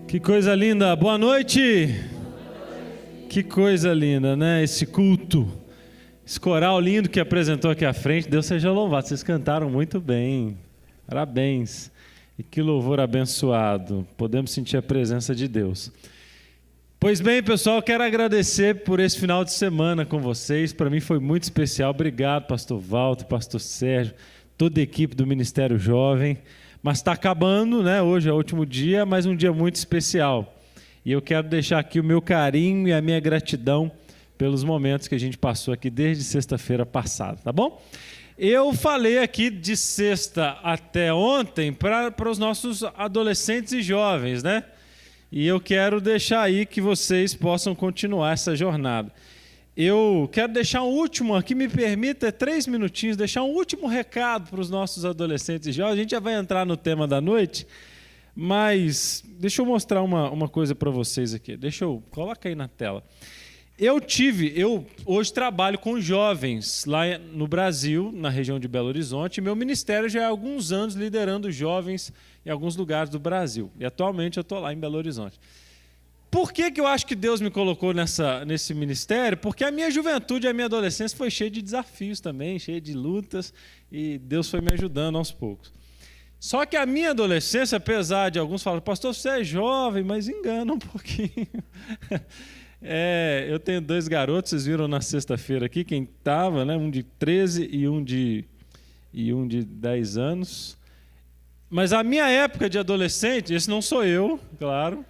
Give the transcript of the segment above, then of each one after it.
Que coisa linda, boa noite. Que coisa linda, né? Esse culto, esse coral lindo que apresentou aqui à frente, Deus seja louvado, vocês cantaram muito bem, parabéns. E que louvor abençoado, podemos sentir a presença de Deus. Pois bem, pessoal, quero agradecer por esse final de semana com vocês, para mim foi muito especial, obrigado pastor Walter, pastor Sérgio, toda a equipe do Ministério Jovem. Mas está acabando, né? Hoje é o último dia, mas um dia muito especial. E eu quero deixar aqui o meu carinho e a minha gratidão pelos momentos que a gente passou aqui desde sexta-feira passada, tá bom? Eu falei aqui de sexta até ontem para os nossos adolescentes e jovens, né? E eu quero deixar aí que vocês possam continuar essa jornada. Eu quero deixar um último, aqui me permita 3 minutinhos, deixar um último recado para os nossos adolescentes e jovens. A gente já vai entrar no tema da noite, mas deixa eu mostrar uma coisa para vocês aqui. Coloca aí na tela. Eu hoje trabalho com jovens lá no Brasil, na região de Belo Horizonte, e meu ministério já há alguns anos liderando jovens em alguns lugares do Brasil. E atualmente eu estou lá em Belo Horizonte. Por que eu acho que Deus me colocou nesse ministério? Porque a minha juventude e a minha adolescência foi cheia de desafios também, cheia de lutas, e Deus foi me ajudando aos poucos. Só que a minha adolescência, apesar de alguns falarem, pastor, você é jovem, mas engana um pouquinho. Eu tenho 2 garotos, vocês viram na sexta-feira aqui, quem estava, né? Um de 13 e um de 10 anos. Mas a minha época de adolescente, esse não sou eu, claro,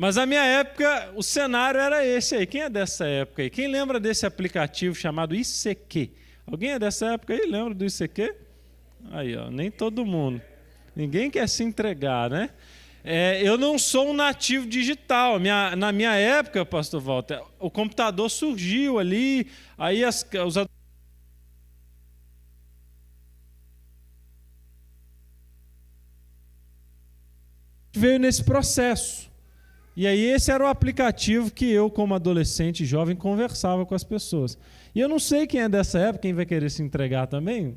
mas a minha época, o cenário era esse aí. Quem é dessa época aí? Quem lembra desse aplicativo chamado ICQ? Alguém é dessa época aí? Lembra do ICQ? Aí, ó, nem todo mundo. Ninguém quer se entregar, né? Eu não sou um nativo digital. Na minha época, pastor Walter, o computador surgiu ali, aí os veio nesse processo. E aí esse era o aplicativo que eu, como adolescente e jovem, conversava com as pessoas. E eu não sei quem é dessa época, quem vai querer se entregar também.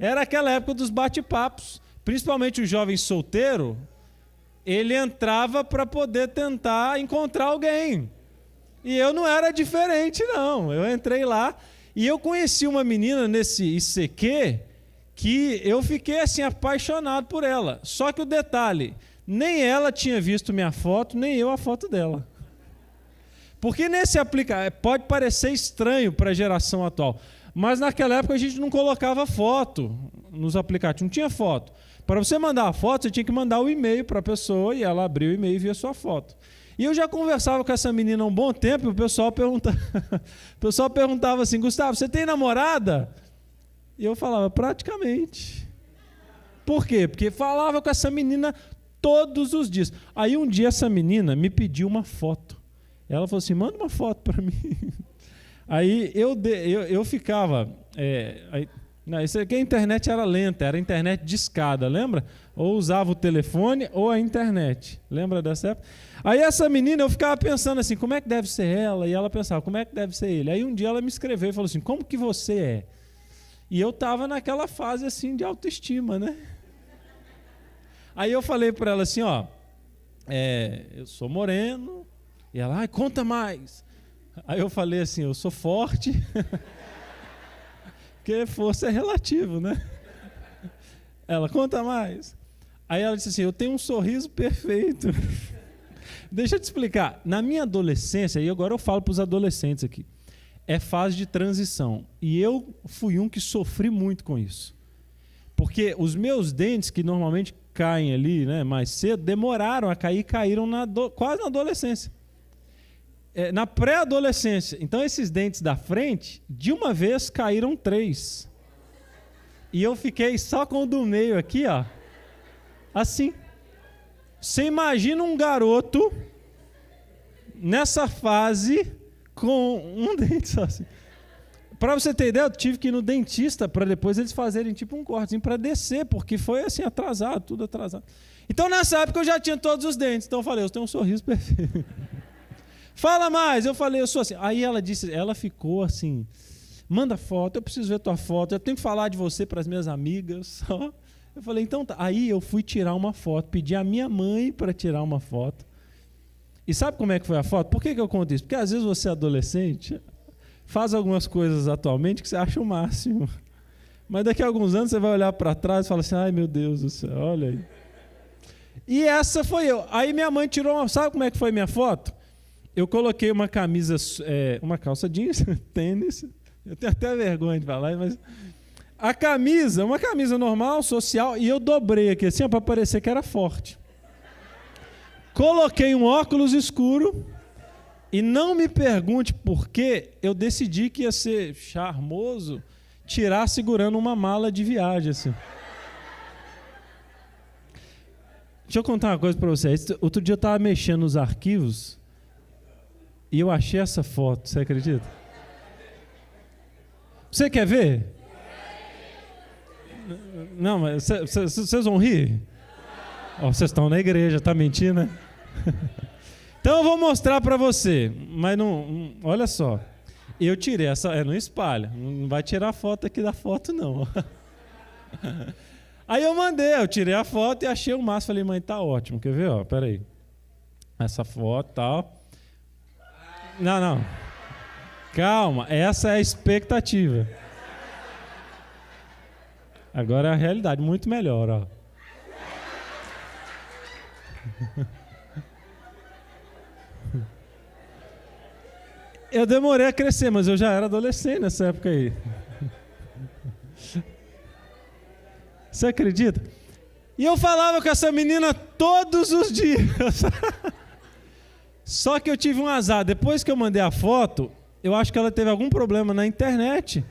Era aquela época dos bate-papos. Principalmente o jovem solteiro, ele entrava para poder tentar encontrar alguém. E eu não era diferente, não. Eu entrei lá e eu conheci uma menina nesse ICQ que eu fiquei assim apaixonado por ela. Só que o detalhe, nem ela tinha visto minha foto, nem eu a foto dela. Porque nesse aplicativo, pode parecer estranho para a geração atual, mas naquela época a gente não colocava foto nos aplicativos, não tinha foto. Para você mandar a foto, você tinha que mandar o e-mail para a pessoa e ela abria o e-mail e via a sua foto. E eu já conversava com essa menina há um bom tempo e o pessoal perguntava assim, Gustavo, você tem namorada? E eu falava, praticamente. Por quê? Porque falava com essa menina todos os dias. Aí um dia essa menina me pediu uma foto. Ela falou assim, manda uma foto para mim. Aí eu ficava... isso aqui a internet era lenta, era internet de escada, lembra? Ou usava o telefone ou a internet. Lembra dessa época? Aí essa menina, eu ficava pensando assim, como é que deve ser ela? E ela pensava, como é que deve ser ele? Aí um dia ela me escreveu e falou assim, como que você é? E eu estava naquela fase assim de autoestima, né? Aí eu falei para ela assim, ó, eu sou moreno. E ela, conta mais. Aí eu falei assim, eu sou forte. Porque força é relativo, né? Ela, conta mais. Aí ela disse assim, eu tenho um sorriso perfeito. Deixa eu te explicar. Na minha adolescência, e agora eu falo para os adolescentes aqui, é fase de transição. E eu fui um que sofri muito com isso. Porque os meus dentes, que normalmente caem ali, né, mais cedo, demoraram a cair e caíram quase na adolescência. Na pré-adolescência. Então, esses dentes da frente, de uma vez, caíram 3. E eu fiquei só com o do meio aqui, ó. Assim. Você imagina um garoto nessa fase com um dente só assim. Para você ter ideia, eu tive que ir no dentista para depois eles fazerem tipo um cortezinho para descer, porque foi assim atrasado, tudo atrasado. Então, nessa época, eu já tinha todos os dentes. Então, eu falei, eu tenho um sorriso perfeito. Fala mais, eu falei, eu sou assim. Aí ela ficou assim, manda foto, eu preciso ver tua foto, eu tenho que falar de você para as minhas amigas. Eu falei, então tá. Aí eu fui tirar uma foto, pedi a minha mãe para tirar uma foto. E sabe como é que foi a foto? Por que eu conto isso? Porque às vezes você é adolescente, faz algumas coisas atualmente que você acha o máximo. Mas daqui a alguns anos você vai olhar para trás e fala assim, ai meu Deus do céu, olha aí. E essa foi eu. Aí minha mãe tirou uma... Sabe como é que foi minha foto? Eu coloquei uma camisa, uma calça jeans, tênis. Eu tenho até vergonha de falar, mas... A camisa, uma camisa normal, social, e eu dobrei aqui assim, para parecer que era forte. Coloquei um óculos escuro e não me pergunte por que eu decidi que ia ser charmoso tirar segurando uma mala de viagem. Assim. Deixa eu contar uma coisa para vocês. Outro dia eu estava mexendo nos arquivos e eu achei essa foto, você acredita? Você quer ver? Não, mas vocês vão rir? Oh, vocês estão na igreja, tá mentindo, né? Então eu vou mostrar para você, mas não, olha só. Eu tirei essa, não espalha, não vai tirar a foto aqui da foto não. Aí eu tirei a foto e achei o máximo, falei, mãe, tá ótimo, quer ver? Ó, peraí. Essa foto e tal. Não. Calma, essa é a expectativa. Agora é a realidade, muito melhor, ó. Eu demorei a crescer, mas eu já era adolescente nessa época aí. Você acredita? E eu falava com essa menina todos os dias. Só que eu tive um azar. Depois que eu mandei a foto, eu acho que ela teve algum problema na internet.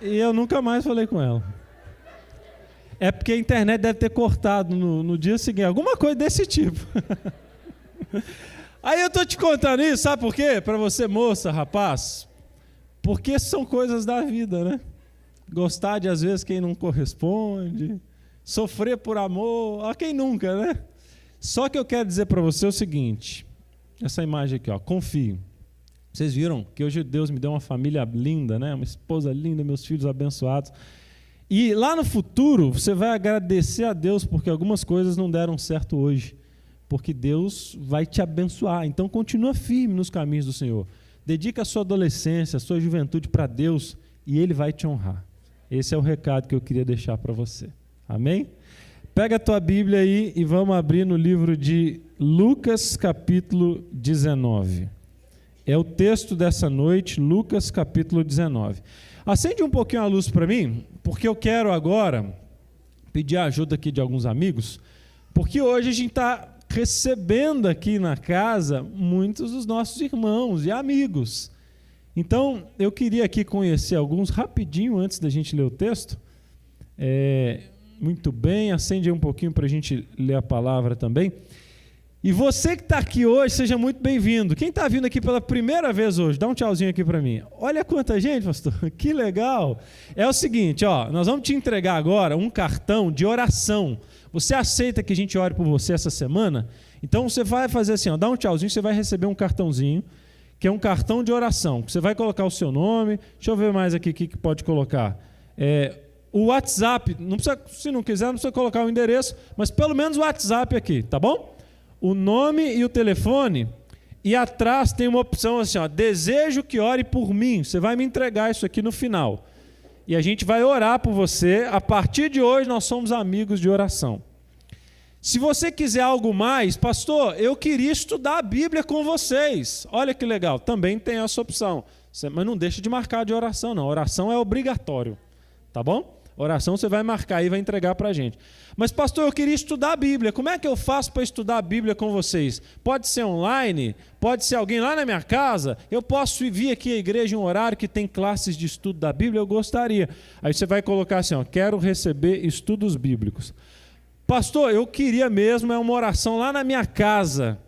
E eu nunca mais falei com ela. É porque a internet deve ter cortado no dia seguinte. Alguma coisa desse tipo. Aí eu tô te contando isso, sabe por quê? Para você, moça, rapaz. Porque são coisas da vida, né? Gostar de, às vezes, quem não corresponde. Sofrer por amor. A quem nunca, né? Só que eu quero dizer para você o seguinte. Essa imagem aqui, ó. Confio. Vocês viram que hoje Deus me deu uma família linda, né? Uma esposa linda, meus filhos abençoados. E lá no futuro, você vai agradecer a Deus porque algumas coisas não deram certo hoje. Porque Deus vai te abençoar. Então, continua firme nos caminhos do Senhor. Dedica a sua adolescência, a sua juventude para Deus e Ele vai te honrar. Esse é o recado que eu queria deixar para você. Amém? Pega a tua Bíblia aí e vamos abrir no livro de Lucas, capítulo 19. É o texto dessa noite, Lucas capítulo 19. Acende um pouquinho a luz para mim, porque eu quero agora pedir a ajuda aqui de alguns amigos, porque hoje a gente está recebendo aqui na casa muitos dos nossos irmãos e amigos. Então, eu queria aqui conhecer alguns rapidinho antes da gente ler o texto. Muito bem, acende aí um pouquinho para a gente ler a palavra também. E você que está aqui hoje, seja muito bem-vindo. Quem está vindo aqui pela primeira vez hoje, dá um tchauzinho aqui para mim. Olha quanta gente, pastor, que legal. É o seguinte, ó, nós vamos te entregar agora um cartão de oração. Você aceita que a gente ore por você essa semana? Então você vai fazer assim, ó, dá um tchauzinho, você vai receber um cartãozinho, que é um cartão de oração. Você vai colocar o seu nome, deixa eu ver mais aqui o que pode colocar. O WhatsApp, não precisa, se não quiser, não precisa colocar o endereço, mas pelo menos o WhatsApp aqui, tá bom? O nome e o telefone, e atrás tem uma opção assim, ó, desejo que ore por mim. Você vai me entregar isso aqui no final. E a gente vai orar por você. A partir de hoje nós somos amigos de oração. Se você quiser algo mais, pastor, eu queria estudar a Bíblia com vocês. Olha que legal, também tem essa opção. Mas não deixa de marcar de oração, não. Oração é obrigatório, tá bom? Oração você vai marcar e vai entregar para a gente. Mas, pastor, eu queria estudar a Bíblia. Como é que eu faço para estudar a Bíblia com vocês? Pode ser online? Pode ser alguém lá na minha casa? Eu posso vir aqui à igreja em um horário que tem classes de estudo da Bíblia? Eu gostaria. Aí você vai colocar assim, ó, quero receber estudos bíblicos. Pastor, eu queria mesmo uma oração lá na minha casa.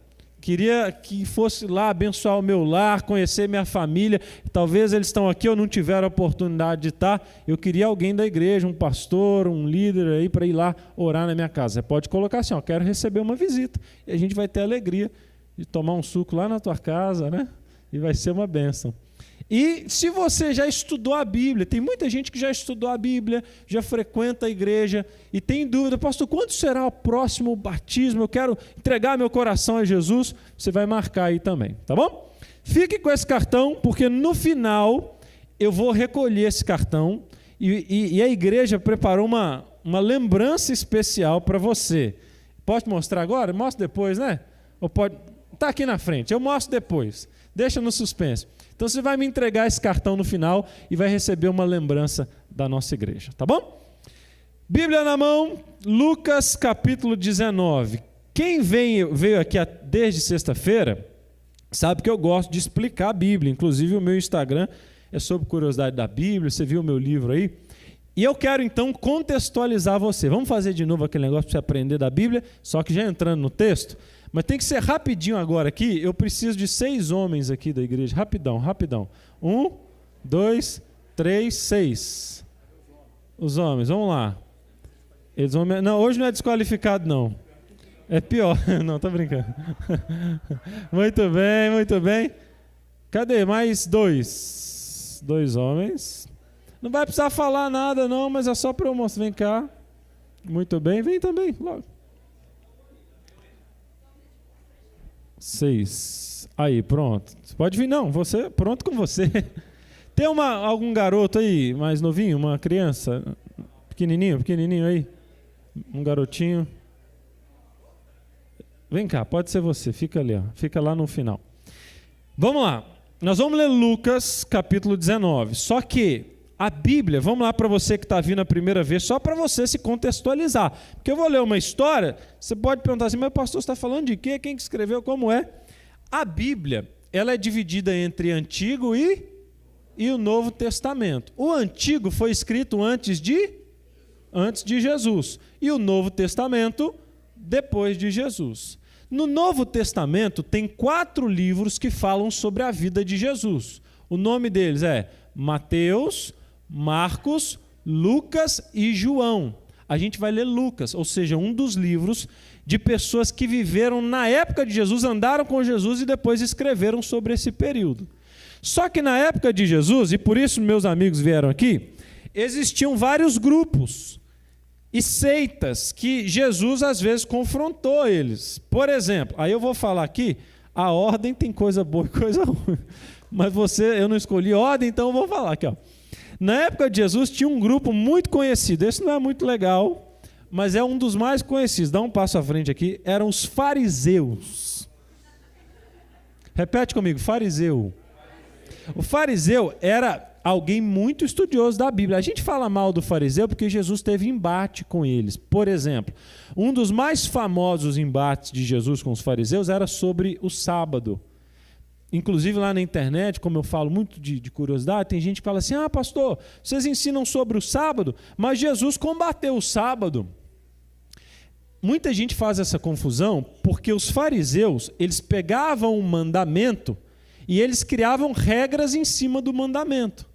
Queria que fosse lá abençoar o meu lar, conhecer minha família. Talvez eles estão aqui, eu não tiver a oportunidade de estar. Eu queria alguém da igreja, um pastor, um líder aí para ir lá orar na minha casa. Você pode colocar assim, ó, quero receber uma visita. E a gente vai ter a alegria de tomar um suco lá na tua casa, né? E vai ser uma bênção. E se você já estudou a Bíblia, tem muita gente que já estudou a Bíblia, já frequenta a igreja e tem dúvida, pastor, quando será o próximo batismo? Eu quero entregar meu coração a Jesus. Você vai marcar aí também, tá bom? Fique com esse cartão, porque no final eu vou recolher esse cartão e a igreja preparou uma lembrança especial para você. Pode mostrar agora? Mostra depois, né? Ou pode... Está aqui na frente, eu mostro depois. Deixa no suspense. Então você vai me entregar esse cartão no final e vai receber uma lembrança da nossa igreja, tá bom? Bíblia na mão, Lucas capítulo 19. Quem veio aqui desde sexta-feira sabe que eu gosto de explicar a Bíblia. Inclusive o meu Instagram é sobre curiosidade da Bíblia, você viu o meu livro aí. E eu quero então contextualizar você. Vamos fazer de novo aquele negócio para você aprender da Bíblia, só que já entrando no texto. Mas tem que ser rapidinho agora aqui. Eu preciso de 6 homens aqui da igreja. Rapidão, rapidão. 1, 2, 3, 6. Os homens, vamos lá. Eles vão... Não, hoje não é desqualificado, não. É pior. Não, tô brincando. Muito bem, muito bem. Cadê? Mais 2. 2 homens. Não vai precisar falar nada, não, mas é só para eu mostrar. Vem cá. Muito bem, vem também, logo. 6. Aí, pronto. Pode vir, não. Você, pronto com você. Tem algum garoto aí, mais novinho, uma criança? Pequenininho aí? Um garotinho? Vem cá, pode ser você. Fica ali, ó. Fica lá no final. Vamos lá. Nós vamos ler Lucas, capítulo 19. Só que a Bíblia, vamos lá para você que está vindo a primeira vez, só para você se contextualizar. Porque eu vou ler uma história, você pode perguntar assim, mas pastor, você está falando de quê? Quem que escreveu? Como é? A Bíblia, ela é dividida entre Antigo e o Novo Testamento. O Antigo foi escrito antes de Jesus. E o Novo Testamento, depois de Jesus. No Novo Testamento, tem 4 livros que falam sobre a vida de Jesus. O nome deles é Mateus, Marcos, Lucas e João. A gente vai ler Lucas, ou seja, um dos livros de pessoas que viveram na época de Jesus, andaram com Jesus e depois escreveram sobre esse período. Só que na época de Jesus, e por isso meus amigos vieram aqui, existiam vários grupos e seitas que Jesus às vezes confrontou eles. Por exemplo, aí eu vou falar aqui, a ordem tem coisa boa e coisa ruim. Mas eu não escolhi ordem, então eu vou falar aqui, ó. Na época de Jesus tinha um grupo muito conhecido, esse não é muito legal, mas é um dos mais conhecidos, dá um passo à frente aqui, eram os fariseus. Repete comigo, fariseu. O fariseu era alguém muito estudioso da Bíblia. A gente fala mal do fariseu porque Jesus teve embate com eles. Por exemplo, um dos mais famosos embates de Jesus com os fariseus era sobre o sábado. Inclusive lá na internet, como eu falo muito de curiosidade, tem gente que fala assim, pastor, vocês ensinam sobre o sábado, mas Jesus combateu o sábado. Muita gente faz essa confusão porque os fariseus, eles pegavam um mandamento e eles criavam regras em cima do mandamento.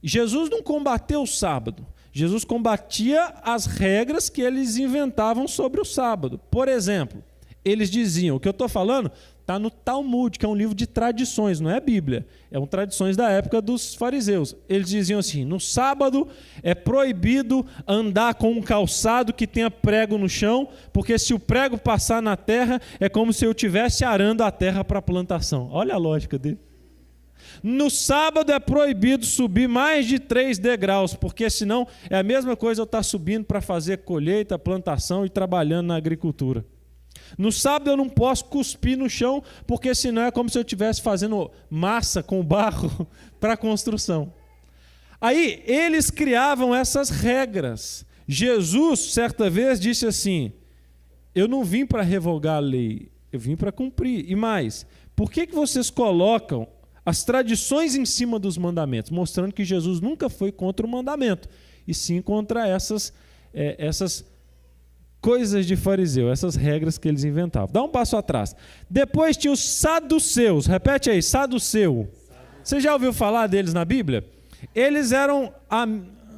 Jesus não combateu o sábado, Jesus combatia as regras que eles inventavam sobre o sábado. Por exemplo, eles diziam, o que eu estou falando está no Talmud, que é um livro de tradições, não é a Bíblia, é tradições da época dos fariseus. Eles diziam assim, no sábado é proibido andar com um calçado que tenha prego no chão, porque se o prego passar na terra, é como se eu estivesse arando a terra para a plantação. Olha a lógica dele. No sábado é proibido subir mais de 3 degraus, porque senão é a mesma coisa eu estar subindo para fazer colheita, plantação e trabalhando na agricultura. No sábado eu não posso cuspir no chão, porque senão é como se eu estivesse fazendo massa com barro para a construção. Aí eles criavam essas regras. Jesus, certa vez, disse assim, eu não vim para revogar a lei, eu vim para cumprir. E mais, por que vocês colocam as tradições em cima dos mandamentos? Mostrando que Jesus nunca foi contra o mandamento, e sim contra essas coisas de fariseu, essas regras que eles inventavam. Dá um passo atrás. Depois tinha os saduceus. Repete aí, saduceu. Você já ouviu falar deles na Bíblia? Eles eram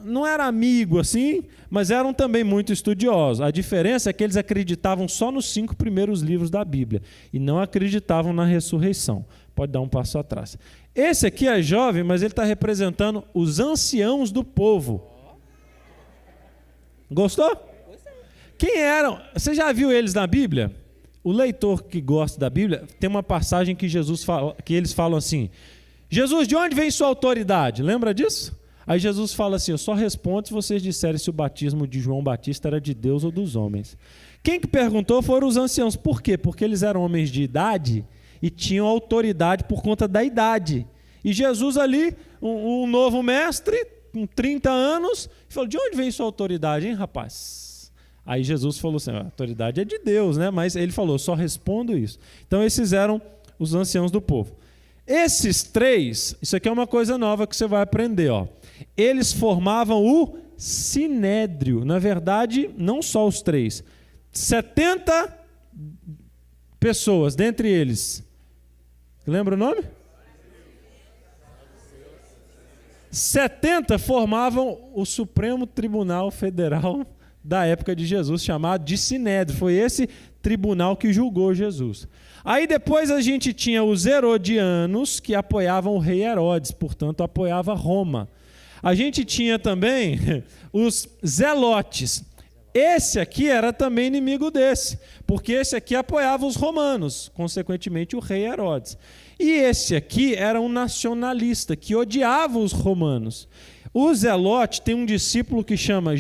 não era amigo assim, mas eram também muito estudiosos. A diferença é que eles acreditavam só nos 5 primeiros livros da Bíblia e não acreditavam na ressurreição. Pode dar um passo atrás. Esse aqui é jovem, mas ele está representando os anciãos do povo. Gostou? Quem eram? Você já viu eles na Bíblia? O leitor que gosta da Bíblia, tem uma passagem que Jesus fala, que eles falam assim: Jesus, de onde vem sua autoridade? Lembra disso? Aí Jesus fala assim: eu só respondo se vocês disserem se o batismo de João Batista era de Deus ou dos homens. Quem que perguntou foram os anciãos. Por quê? Porque eles eram homens de idade e tinham autoridade por conta da idade. E Jesus ali, um novo mestre, com 30 anos, falou: de onde vem sua autoridade, hein, rapaz? Aí Jesus falou assim: a autoridade é de Deus, né? Mas ele falou: só respondo isso. Então esses eram os anciãos do povo. Esses 3, isso aqui é uma coisa nova que você vai aprender, ó. Eles formavam o sinédrio. Na verdade, não só os 3. 70 pessoas, dentre eles. Lembra o nome? 70 formavam o Supremo Tribunal Federal da época de Jesus, chamado de Sinédrio. Foi esse tribunal que julgou Jesus. Aí depois a gente tinha os herodianos, que apoiavam o rei Herodes, portanto apoiava Roma. A gente tinha também os zelotes. Esse aqui era também inimigo desse, porque esse aqui apoiava os romanos, consequentemente o rei Herodes. E esse aqui era um nacionalista, que odiava os romanos. O zelote tem um discípulo que chama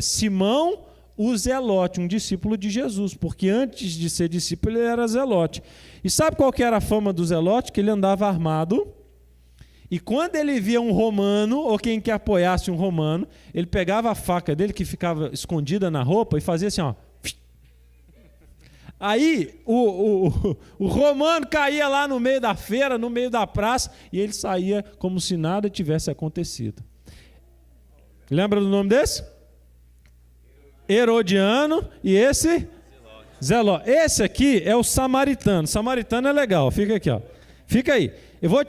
Simão o Zelote, um discípulo de Jesus, porque antes de ser discípulo ele era zelote. E sabe qual que era a fama do zelote? Que ele andava armado, e quando ele via um romano, ou quem que apoiasse um romano, ele pegava a faca dele, que ficava escondida na roupa, e fazia assim, ó. Aí o romano caía lá no meio da feira, no meio da praça, e ele saía como se nada tivesse acontecido. Lembra do nome desse? Herodiano. E esse? Zelote. Esse aqui é o samaritano. Samaritano é legal, fica aqui, ó. Fica aí. Eu vou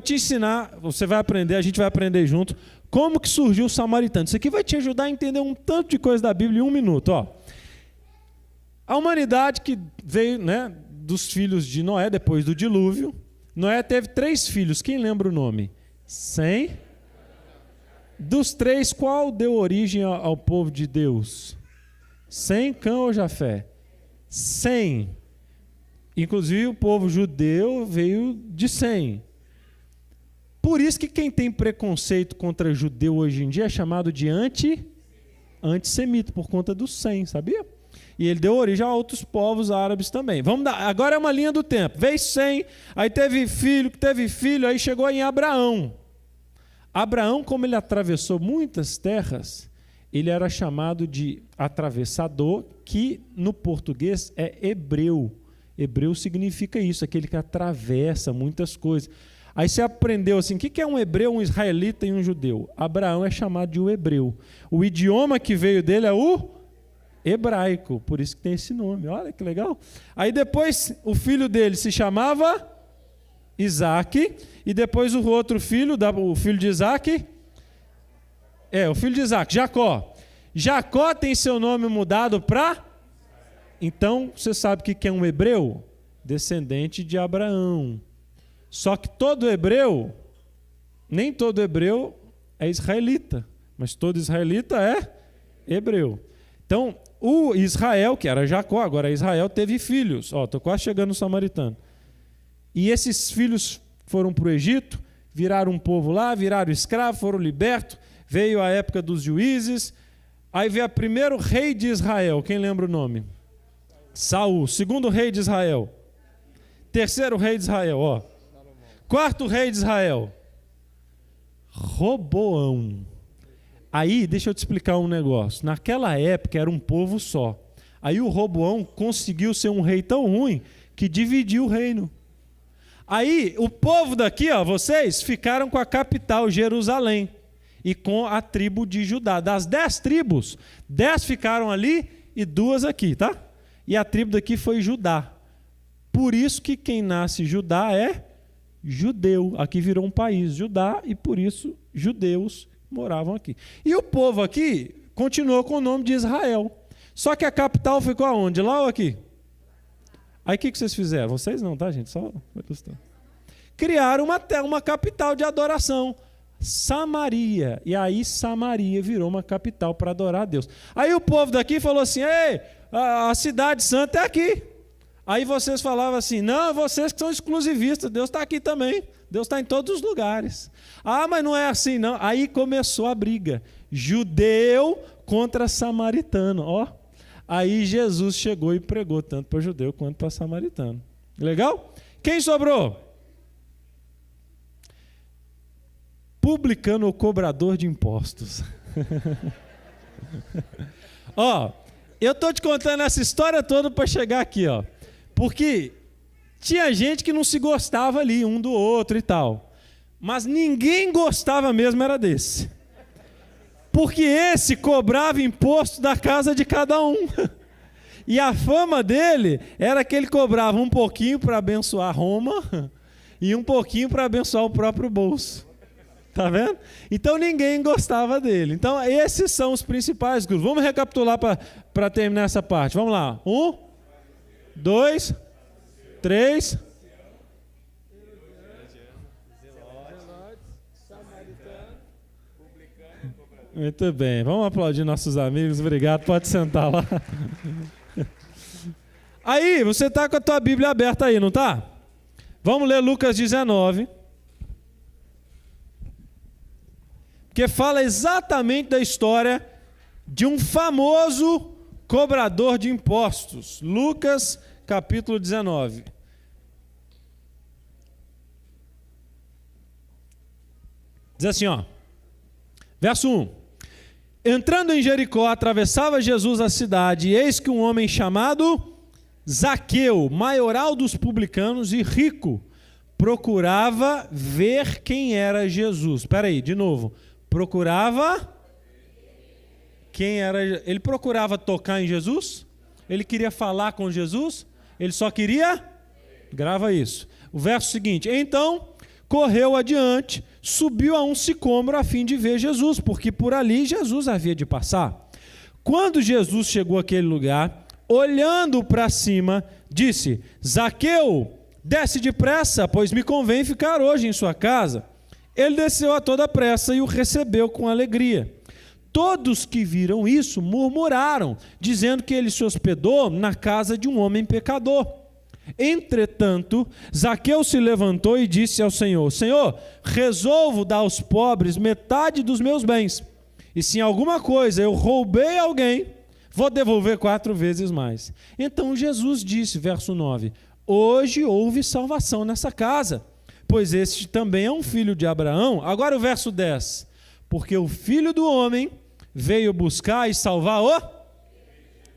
te ensinar, você vai aprender, a gente vai aprender junto, como que surgiu o samaritano. Isso aqui vai te ajudar a entender um tanto de coisa da Bíblia em 1 minuto, ó. A humanidade que veio, né, dos filhos de Noé, depois do dilúvio. Noé teve 3 filhos. Quem lembra o nome? Sem. Dos 3, qual deu origem ao povo de Deus? Sem, Cã ou Jafé? Sem. Inclusive o povo judeu veio de Sem. Por isso que quem tem preconceito contra judeu hoje em dia é chamado de antissemita, por conta do Sem, sabia? E ele deu origem a outros povos árabes também. Vamos dar, agora é uma linha do tempo. Veio Sem, aí teve filho, aí chegou em Abraão. Abraão, como ele atravessou muitas terras, ele era chamado de atravessador, que no português é hebreu. Hebreu significa isso, aquele que atravessa muitas coisas. Aí você aprendeu assim, o que é um hebreu, um israelita e um judeu? Abraão é chamado de o hebreu. O idioma que veio dele é o hebraico, por isso que tem esse nome. Olha que legal. Aí depois o filho dele se chamava Isaac, e depois o outro filho, o filho de Isaac, o filho de Isaac, Jacó. Jacó tem seu nome mudado para... Então, você sabe o que é um hebreu? Descendente de Abraão. Só que todo hebreu, nem todo hebreu é israelita, mas todo israelita é hebreu. Então, o Israel, que era Jacó, agora Israel, teve filhos. Estou quase chegando no samaritano. E esses filhos foram para o Egito, viraram um povo lá, viraram escravo, foram libertos. Veio a época dos juízes. Aí veio o primeiro rei de Israel. Quem lembra o nome? Saul. Segundo rei de Israel. Terceiro rei de Israel. Quarto rei de Israel. Roboão. Aí, deixa eu te explicar um negócio. Naquela época era um povo só. Aí o Roboão conseguiu ser um rei tão ruim que dividiu o reino. Aí o povo daqui, vocês, ficaram com a capital, Jerusalém, e com a tribo de Judá. Das 10 tribos, 10 ficaram ali e 2 aqui, tá? E a tribo daqui foi Judá. Por isso que quem nasce Judá é judeu. Aqui virou um país, Judá, e por isso judeus moravam aqui. E o povo aqui continuou com o nome de Israel. Só que a capital ficou aonde? Lá ou aqui? Aí o que vocês fizeram? Vocês não, tá, gente? Só criaram uma capital de adoração. Samaria. E aí Samaria virou uma capital para adorar a Deus. Aí o povo daqui falou assim: ei, a cidade santa é aqui. Aí vocês falavam assim: não, vocês que são exclusivistas, Deus está aqui também. Deus está em todos os lugares. Ah, mas não é assim não. Aí começou a briga. Judeu contra samaritano. Ó. Aí Jesus chegou e pregou tanto para judeu quanto para samaritano. Legal? Quem sobrou? Publicano ou cobrador de impostos. Ó, eu estou te contando essa história toda para chegar aqui, ó. Porque tinha gente que não se gostava ali, um do outro e tal. Mas ninguém gostava mesmo era desse. Porque esse cobrava imposto da casa de cada um. E a fama dele era que ele cobrava um pouquinho para abençoar Roma e um pouquinho para abençoar o próprio bolso. Tá vendo? Então ninguém gostava dele. Então esses são os principais grupos. Vamos recapitular para terminar essa parte. Vamos lá. 1, 2, 3. Muito bem. Vamos aplaudir nossos amigos. Obrigado. Pode sentar lá. Aí, você está com a tua Bíblia aberta aí, não está? Vamos ler Lucas 19. Que fala exatamente da história de um famoso cobrador de impostos. Lucas, capítulo 19. Diz assim, ó. Verso 1. Entrando em Jericó, atravessava Jesus a cidade, e eis que um homem chamado Zaqueu, maioral dos publicanos e rico, procurava ver quem era Jesus. Espera aí, de novo. Procurava quem era. Ele procurava tocar em Jesus? Ele queria falar com Jesus? Ele só queria? Grava isso. O verso seguinte: então correu adiante, subiu a um sicômoro a fim de ver Jesus, porque por ali Jesus havia de passar. Quando Jesus chegou àquele lugar, olhando para cima, disse: Zaqueu, desce depressa, pois me convém ficar hoje em sua casa. Ele desceu a toda pressa e o recebeu com alegria. Todos que viram isso murmuraram, dizendo que ele se hospedou na casa de um homem pecador. Entretanto, Zaqueu se levantou e disse ao Senhor: Senhor, resolvo dar aos pobres metade dos meus bens. E se em alguma coisa eu roubei alguém, vou devolver 4 vezes mais. Então Jesus disse, verso 9: hoje houve salvação nessa casa, pois este também é um filho de Abraão. Agora o verso 10. Porque o Filho do Homem veio buscar e salvar o...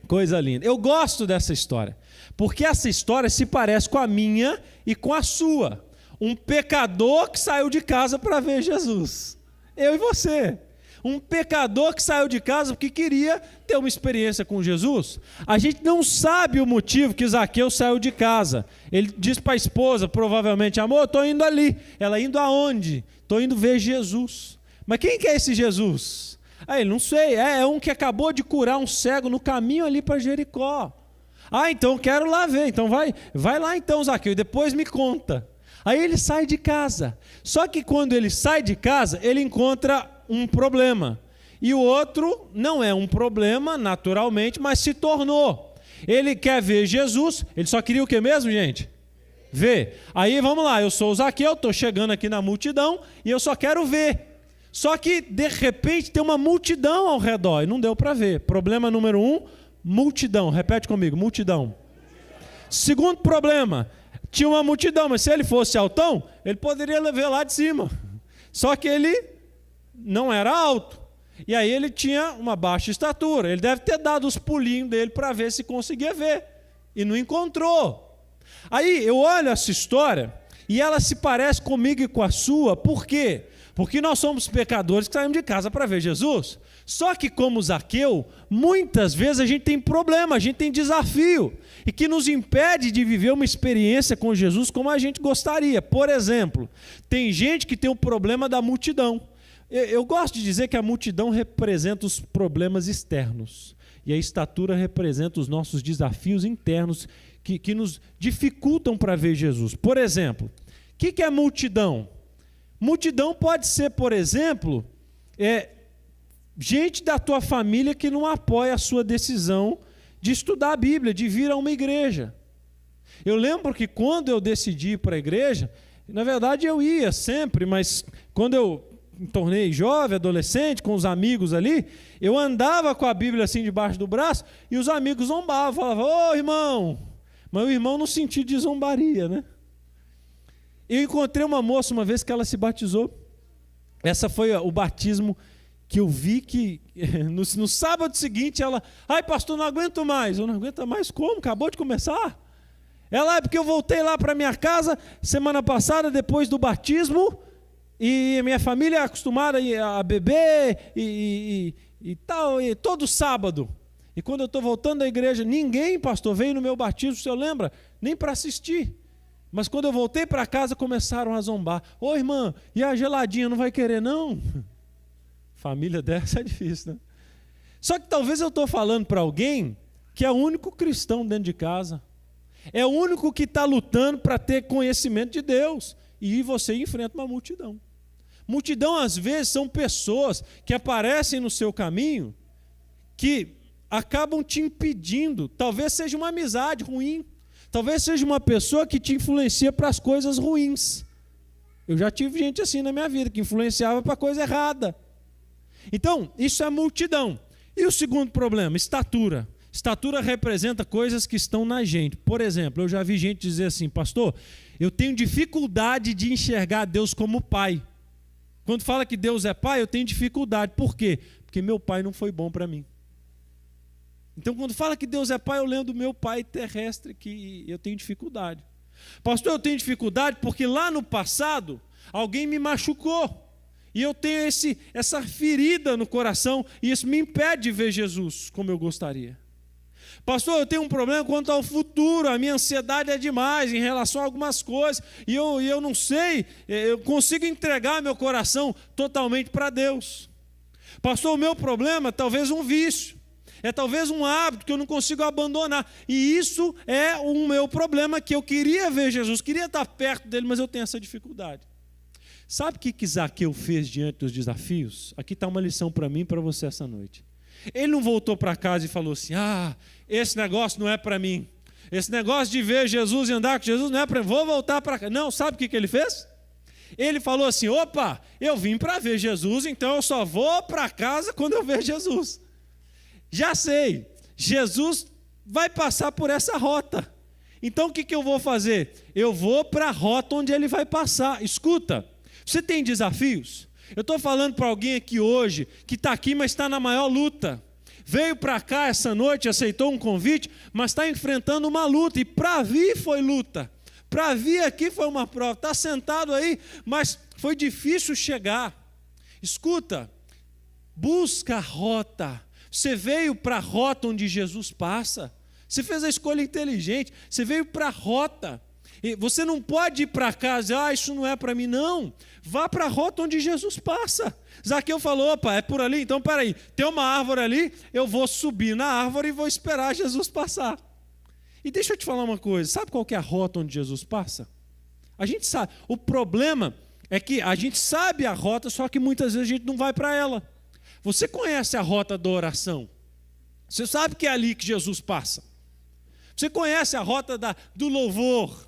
Coisa linda. Eu gosto dessa história, porque essa história se parece com a minha e com a sua. Um pecador que saiu de casa para ver Jesus. Eu e você. Um pecador que saiu de casa porque queria ter uma experiência com Jesus. A gente não sabe o motivo que Zaqueu saiu de casa. Ele diz para a esposa, provavelmente: amor, estou indo ali. Ela: indo aonde? Estou indo ver Jesus. Mas quem que é esse Jesus? Aí ele: não sei, é um que acabou de curar um cego no caminho ali para Jericó. Ah, então quero lá ver. Então vai lá então, Zaqueu, e depois me conta. Aí ele sai de casa. Só que quando ele sai de casa, ele encontra um problema. E o outro não é um problema, naturalmente, mas se tornou. Ele quer ver Jesus. Ele só queria o que mesmo, gente? Ver. Aí vamos lá, eu sou o Zaqueu, estou chegando aqui na multidão e eu só quero ver. Só que de repente tem uma multidão ao redor e não deu para ver. Problema número 1, multidão. Repete comigo, multidão. Segundo problema, tinha uma multidão, mas se ele fosse altão, ele poderia ver lá de cima. Só que ele não era alto. E aí ele tinha uma baixa estatura. Ele deve ter dado os pulinhos dele para ver se conseguia ver. E não encontrou. Aí eu olho essa história e ela se parece comigo e com a sua. Por quê? Porque nós somos pecadores que saímos de casa para ver Jesus. Só que como Zaqueu, muitas vezes a gente tem problema, a gente tem desafio, e que nos impede de viver uma experiência com Jesus como a gente gostaria. Por exemplo, tem gente que tem o problema da multidão. Eu gosto de dizer que a multidão representa os problemas externos e a estatura representa os nossos desafios internos que nos dificultam para ver Jesus. Por exemplo, o que é multidão? Multidão pode ser, por exemplo, gente da tua família que não apoia a sua decisão de estudar a Bíblia, de vir a uma igreja. Eu lembro que quando eu decidi ir para a igreja, na verdade eu ia sempre, mas quando eu me tornei jovem, adolescente, com os amigos ali, eu andava com a Bíblia assim debaixo do braço e os amigos zombavam, falavam, ô irmão, mas o irmão no sentido de zombaria, né? Eu encontrei uma moça uma vez que ela se batizou, essa foi o batismo que eu vi que no sábado seguinte ela, ai pastor, não aguento mais. Eu não aguento mais como? Acabou de começar. Ela, é porque eu voltei lá para minha casa semana passada, depois do batismo, e minha família é acostumada a beber e tal, e todo sábado. E quando eu estou voltando da igreja, ninguém, pastor, veio no meu batismo, o senhor lembra? Nem para assistir. Mas quando eu voltei para casa, começaram a zombar. Ô irmã, e a geladinha não vai querer não? Família dessa é difícil, né? Só que talvez eu estou falando para alguém que é o único cristão dentro de casa. É o único que está lutando para ter conhecimento de Deus. E você enfrenta uma multidão. Multidão, às vezes, são pessoas que aparecem no seu caminho que acabam te impedindo. Talvez seja uma amizade ruim. Talvez seja uma pessoa que te influencia para as coisas ruins. Eu já tive gente assim na minha vida, que influenciava para a coisa errada. Então, isso é multidão. E o segundo problema, estatura. Estatura representa coisas que estão na gente. Por exemplo, eu já vi gente dizer assim, pastor, eu tenho dificuldade de enxergar Deus como pai. Quando fala que Deus é pai, eu tenho dificuldade. Por quê? Porque meu pai não foi bom para mim. Então, quando fala que Deus é pai, eu lembro do meu pai terrestre, que eu tenho dificuldade. Pastor, eu tenho dificuldade porque lá no passado, alguém me machucou. E eu tenho essa ferida no coração, e isso me impede de ver Jesus como eu gostaria. Pastor, eu tenho um problema quanto ao futuro, a minha ansiedade é demais em relação a algumas coisas, e eu não sei, eu consigo entregar meu coração totalmente para Deus. Pastor, o meu problema é talvez um vício, é talvez um hábito que eu não consigo abandonar, e isso é o meu problema, que eu queria ver Jesus, queria estar perto dele, mas eu tenho essa dificuldade. Sabe o que Zaqueu fez diante dos desafios? Aqui está uma lição para mim e para você essa noite. Ele não voltou para casa e falou assim, esse negócio não é para mim. Esse negócio de ver Jesus e andar com Jesus não é para mim. Vou voltar para casa. Não, sabe o que ele fez? Ele falou assim, opa, eu vim para ver Jesus, então eu só vou para casa quando eu ver Jesus. Já sei, Jesus vai passar por essa rota. Então o que eu vou fazer? Eu vou para a rota onde ele vai passar. Escuta, você tem desafios? Eu estou falando para alguém aqui hoje, que está aqui, mas está na maior luta. Veio para cá essa noite, aceitou um convite, mas está enfrentando uma luta. E para vir foi luta. Para vir aqui foi uma prova. Está sentado aí, mas foi difícil chegar. Escuta, busca a rota. Você veio para a rota onde Jesus passa. Você fez a escolha inteligente. Você veio para a rota. E você não pode ir para casa, isso não é para mim, não. Vá para a rota onde Jesus passa. Zaqueu falou, opa, é por ali? Então peraí, tem uma árvore ali, eu vou subir na árvore e vou esperar Jesus passar. E deixa eu te falar uma coisa, sabe qual que é a rota onde Jesus passa? A gente sabe, o problema é que a gente sabe a rota, só que muitas vezes a gente não vai para ela. Você conhece a rota da oração? Você sabe que é ali que Jesus passa. Você conhece a rota do louvor?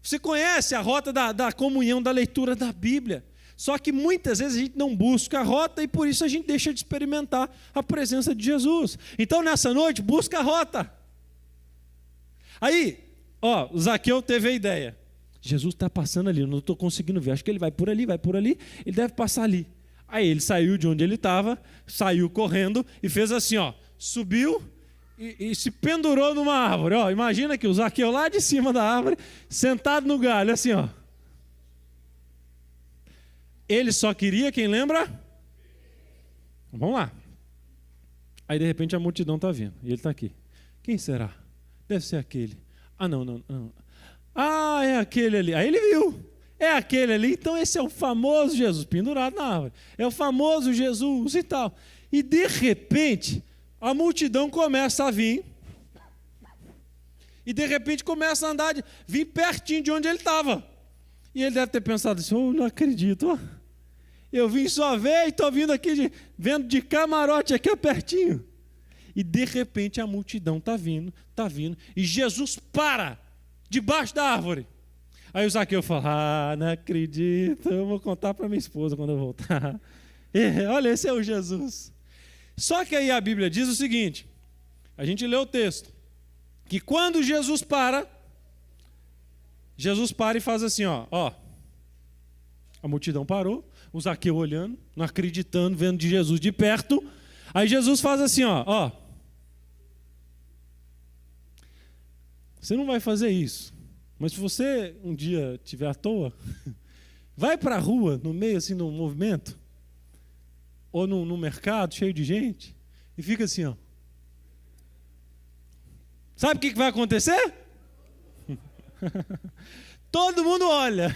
Você conhece a rota da comunhão, da leitura da Bíblia. Só que muitas vezes a gente não busca a rota e por isso a gente deixa de experimentar a presença de Jesus. Então nessa noite, busca a rota. Aí, o Zaqueu teve a ideia. Jesus está passando ali, eu não estou conseguindo ver. Acho que ele vai por ali, ele deve passar ali. Aí ele saiu de onde ele estava, saiu correndo e fez assim, subiu e se pendurou numa árvore. Imagina que o Zaqueu lá de cima da árvore, sentado no galho, assim, Ele só queria, quem lembra? Vamos lá. Aí de repente a multidão está vindo, e ele está aqui. Quem será? Deve ser aquele. Não. É aquele ali. Aí ele viu. É aquele ali, então esse é o famoso Jesus, pendurado na árvore. É o famoso Jesus e tal. E de repente, a multidão começa a vir. E de repente começa a andar, vir pertinho de onde ele estava. E ele deve ter pensado assim, não acredito, ó. Eu vim só ver e estou vindo aqui, vendo de camarote aqui pertinho. E de repente a multidão está vindo. E Jesus para debaixo da árvore. Aí o Zaqueu fala, não acredito, eu vou contar para minha esposa quando eu voltar. Olha, esse é o Jesus. Só que aí a Bíblia diz o seguinte, a gente lê o texto, que quando Jesus para e faz assim, ó, a multidão parou, o Zaqueu olhando, não acreditando, vendo de Jesus de perto, aí Jesus faz assim, ó, você não vai fazer isso. Mas se você um dia estiver à toa, vai para a rua, no meio assim do movimento, ou no mercado cheio de gente, e fica assim, ó. Sabe o que vai acontecer? Todo mundo olha.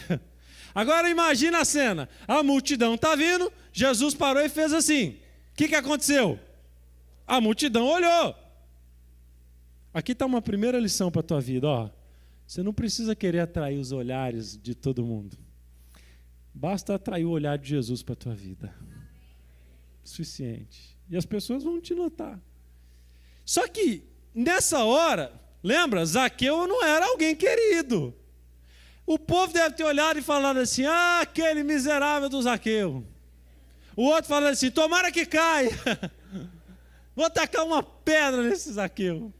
Agora imagina a cena. A multidão está vindo, Jesus parou e fez assim. O que aconteceu? A multidão olhou. Aqui está uma primeira lição para a tua vida, ó. Você não precisa querer atrair os olhares de todo mundo. Basta atrair o olhar de Jesus para a tua vida. Suficiente. E as pessoas vão te notar. Só que, nessa hora, lembra, Zaqueu não era alguém querido. O povo deve ter olhado e falado assim, aquele miserável do Zaqueu. O outro falando assim, tomara que caia. Vou tacar uma pedra nesse Zaqueu.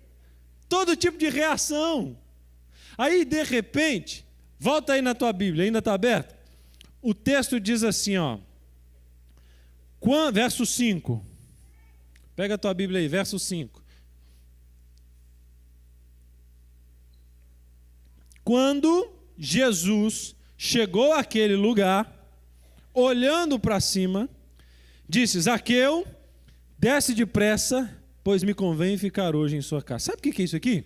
Todo tipo de reação. Aí, de repente, volta aí na tua Bíblia, ainda está aberto? O texto diz assim, ó, verso 5. Pega a tua Bíblia aí, verso 5. Quando Jesus chegou àquele lugar, olhando para cima, disse, Zaqueu, desce depressa, pois me convém ficar hoje em sua casa. Sabe o que é isso aqui?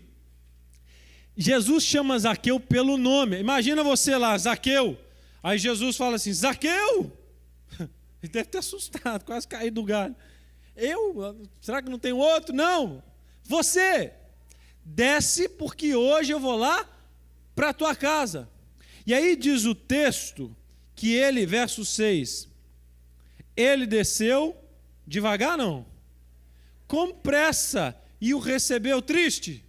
Jesus chama Zaqueu pelo nome. Imagina você lá, Zaqueu. Aí Jesus fala assim, Zaqueu! Ele deve ter assustado, quase caído do galho. Será que não tem outro? Não. Você, desce porque hoje eu vou lá para a tua casa. E aí diz o texto que ele, verso 6, ele desceu devagar, não? Com pressa e o recebeu triste.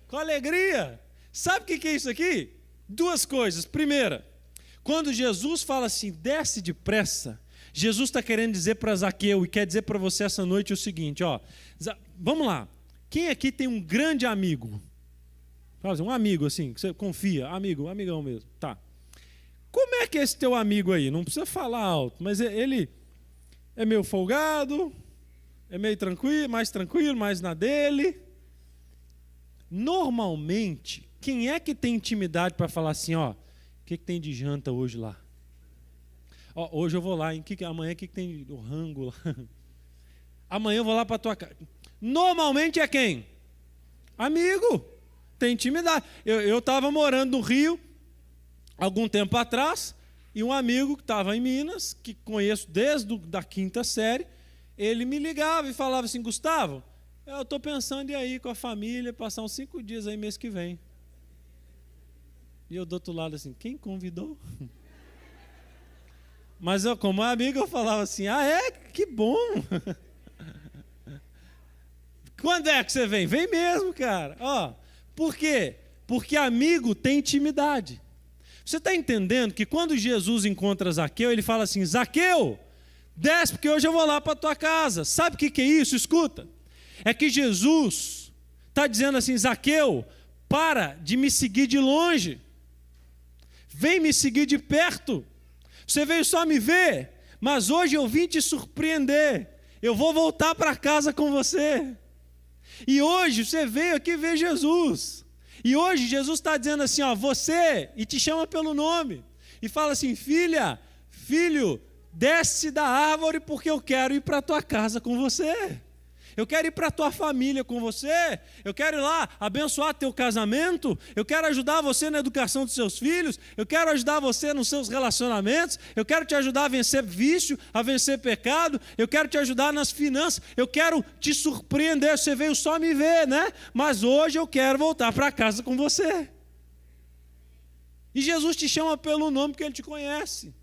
Com alegria. Sabe o que é isso aqui? Duas coisas. Primeira, quando Jesus fala assim, desce depressa, Jesus está querendo dizer para Zaqueu e quer dizer para você essa noite o seguinte, ó, vamos lá, quem aqui tem um grande amigo? Um amigo assim, que você confia, amigão mesmo, tá. Como é que é esse teu amigo aí? Não precisa falar alto, mas ele é meio folgado, é meio tranquilo, mais na dele. Normalmente, quem é que tem intimidade para falar assim, ó, o que tem de janta hoje lá? Ó, hoje eu vou lá, amanhã o que tem o rango lá? Amanhã eu vou lá para tua casa. Normalmente é quem? Amigo, tem intimidade. Eu estava morando no Rio, algum tempo atrás, e um amigo que estava em Minas, que conheço desde a 5ª série, ele me ligava e falava assim, Gustavo, eu estou pensando em ir aí com a família, passar uns 5 dias aí mês que vem. E eu do outro lado assim, quem convidou? Mas eu, como amigo, eu falava assim, que bom. Quando é que você vem? Vem mesmo, cara. Ó, por quê? Porque amigo tem intimidade. Você está entendendo que quando Jesus encontra Zaqueu, ele fala assim, Zaqueu, desce porque hoje eu vou lá para a tua casa. Sabe o que é isso? Escuta. É que Jesus está dizendo assim, Zaqueu, para de me seguir de longe. Vem me seguir de perto. Você veio só me ver, mas hoje eu vim te surpreender. Eu vou voltar para casa com você. E hoje você veio aqui ver Jesus. E hoje Jesus está dizendo assim, ó, você, e te chama pelo nome. E fala assim, filha, filho, desce da árvore porque eu quero ir para a tua casa com você. eu quero ir para a tua família com você, eu quero ir lá abençoar teu casamento, eu quero ajudar você na educação dos seus filhos, eu quero ajudar você nos seus relacionamentos, eu quero te ajudar a vencer vício, a vencer pecado, eu quero te ajudar nas finanças, eu quero te surpreender, você veio só me ver, né? Mas hoje eu quero voltar para casa com você. E Jesus te chama pelo nome porque Ele te conhece.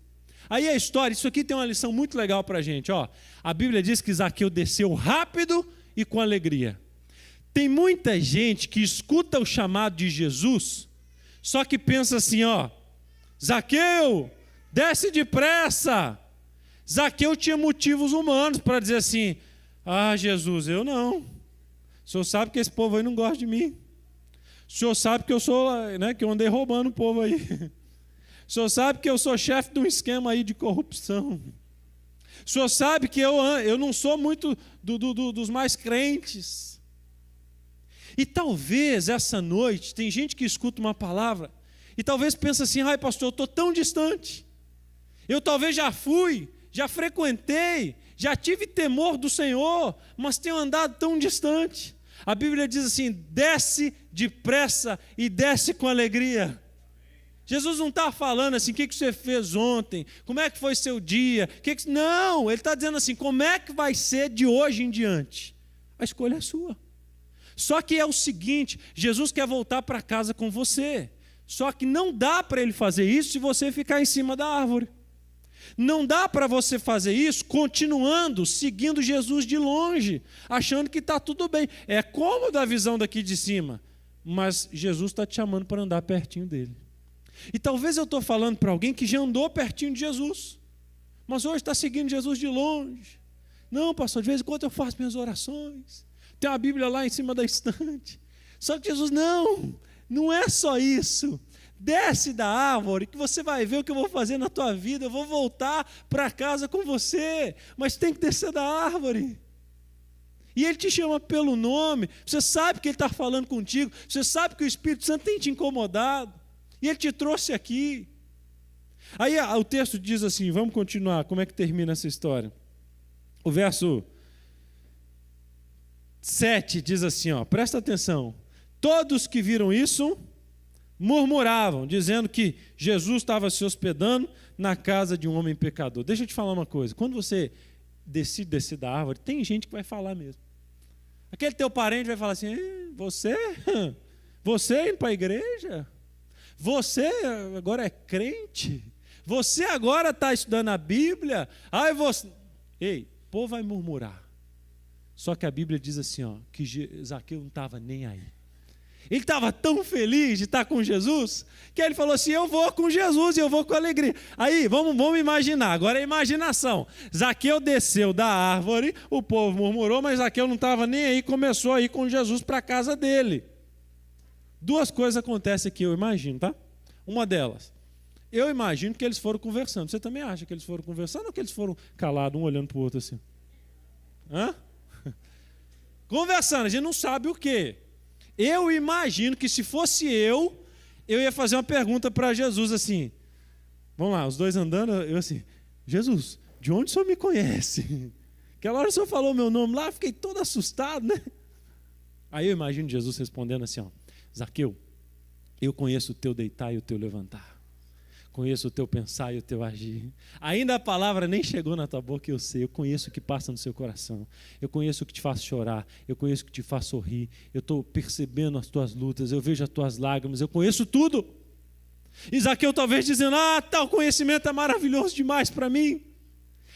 Aí a história, isso aqui tem uma lição muito legal para a gente. Ó. A Bíblia diz que Zaqueu desceu rápido e com alegria. Tem muita gente que escuta o chamado de Jesus, só que pensa assim, ó, Zaqueu, desce depressa. Zaqueu tinha motivos humanos para dizer assim, ah, Jesus, eu não. O senhor sabe que esse povo aí não gosta de mim. O senhor sabe que eu sou, né, que eu andei roubando o povo aí. O senhor sabe que eu sou chefe de um esquema aí de corrupção. O senhor sabe que eu não sou muito dos mais crentes. E talvez essa noite, tem gente que escuta uma palavra e talvez pensa assim, ai pastor, eu estou tão distante. Eu talvez já fui, já frequentei, já tive temor do Senhor, mas tenho andado tão distante. A Bíblia diz assim, desce depressa e desce com alegria. Jesus não está falando assim, o que você fez ontem, como é que foi seu dia, não, Ele está dizendo assim, como é que vai ser de hoje em diante? A escolha é sua. Só que é o seguinte, Jesus quer voltar para casa com você, só que não dá para Ele fazer isso se você ficar em cima da árvore. Não dá para você fazer isso continuando, seguindo Jesus de longe, achando que está tudo bem. É cômodo a visão daqui de cima, mas Jesus está te chamando para andar pertinho dele. E talvez eu estou falando para alguém que já andou pertinho de Jesus, mas hoje está seguindo Jesus de longe. Não, pastor, de vez em quando eu faço minhas orações, tem uma Bíblia lá em cima da estante. Só que Jesus, não é só isso. Desce da árvore que você vai ver o que eu vou fazer na tua vida, eu vou voltar para casa com você, mas tem que descer da árvore. E Ele te chama pelo nome, você sabe que Ele está falando contigo, você sabe que o Espírito Santo tem te incomodado. E Ele te trouxe aqui. Aí o texto diz assim, vamos continuar, como é que termina essa história? O verso 7 diz assim, ó, presta atenção. Todos que viram isso, murmuravam, dizendo que Jesus estava se hospedando na casa de um homem pecador. Deixa eu te falar uma coisa, quando você decide descer da árvore, tem gente que vai falar mesmo. Aquele teu parente vai falar assim, você indo para a igreja? Você agora é crente? Você agora está estudando a Bíblia? Ei, o povo vai murmurar. Só que a Bíblia diz assim, ó, que Zaqueu não estava nem aí. Ele estava tão feliz de estar com Jesus, que ele falou assim, eu vou com Jesus e eu vou com alegria. Aí, vamos imaginar, agora é imaginação. Zaqueu desceu da árvore, o povo murmurou, mas Zaqueu não estava nem aí, começou a ir com Jesus para a casa dele. Duas coisas acontecem aqui, eu imagino, tá? Uma delas, eu imagino que eles foram conversando. Você também acha que eles foram conversando ou que eles foram calados, um olhando para o outro assim? Hã? Conversando, a gente não sabe o quê. Eu imagino que se fosse eu ia fazer uma pergunta para Jesus assim. Vamos lá, os dois andando, eu assim, Jesus, de onde o senhor me conhece? Aquela hora o senhor falou meu nome lá, fiquei todo assustado, né? Aí eu imagino Jesus respondendo assim, ó, Zaqueu, eu conheço o teu deitar e o teu levantar. Conheço o teu pensar e o teu agir. Ainda a palavra nem chegou na tua boca, eu sei. Eu conheço o que passa no seu coração. Eu conheço o que te faz chorar. Eu conheço o que te faz sorrir. Eu estou percebendo as tuas lutas. Eu vejo as tuas lágrimas. Eu conheço tudo. E Zaqueu talvez dizendo, tal conhecimento é maravilhoso demais para mim.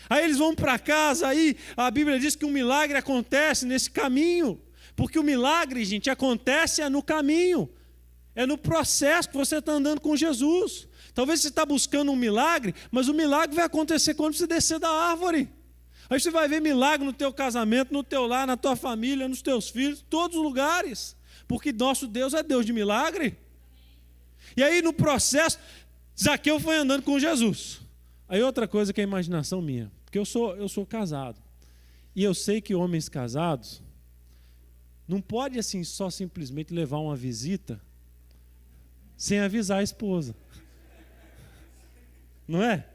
Aí eles vão para casa, aí a Bíblia diz que um milagre acontece nesse caminho. Porque o milagre, gente, acontece no caminho. É no processo que você está andando com Jesus. Talvez você está buscando um milagre, mas o milagre vai acontecer quando você descer da árvore. Aí você vai ver milagre no teu casamento, no teu lar, na tua família, nos teus filhos, em todos os lugares. Porque nosso Deus é Deus de milagre. E aí no processo, Zaqueu foi andando com Jesus. Aí outra coisa que é a imaginação minha. Porque eu sou casado. E eu sei que homens casados não pode assim só simplesmente levar uma visita sem avisar a esposa. Não é?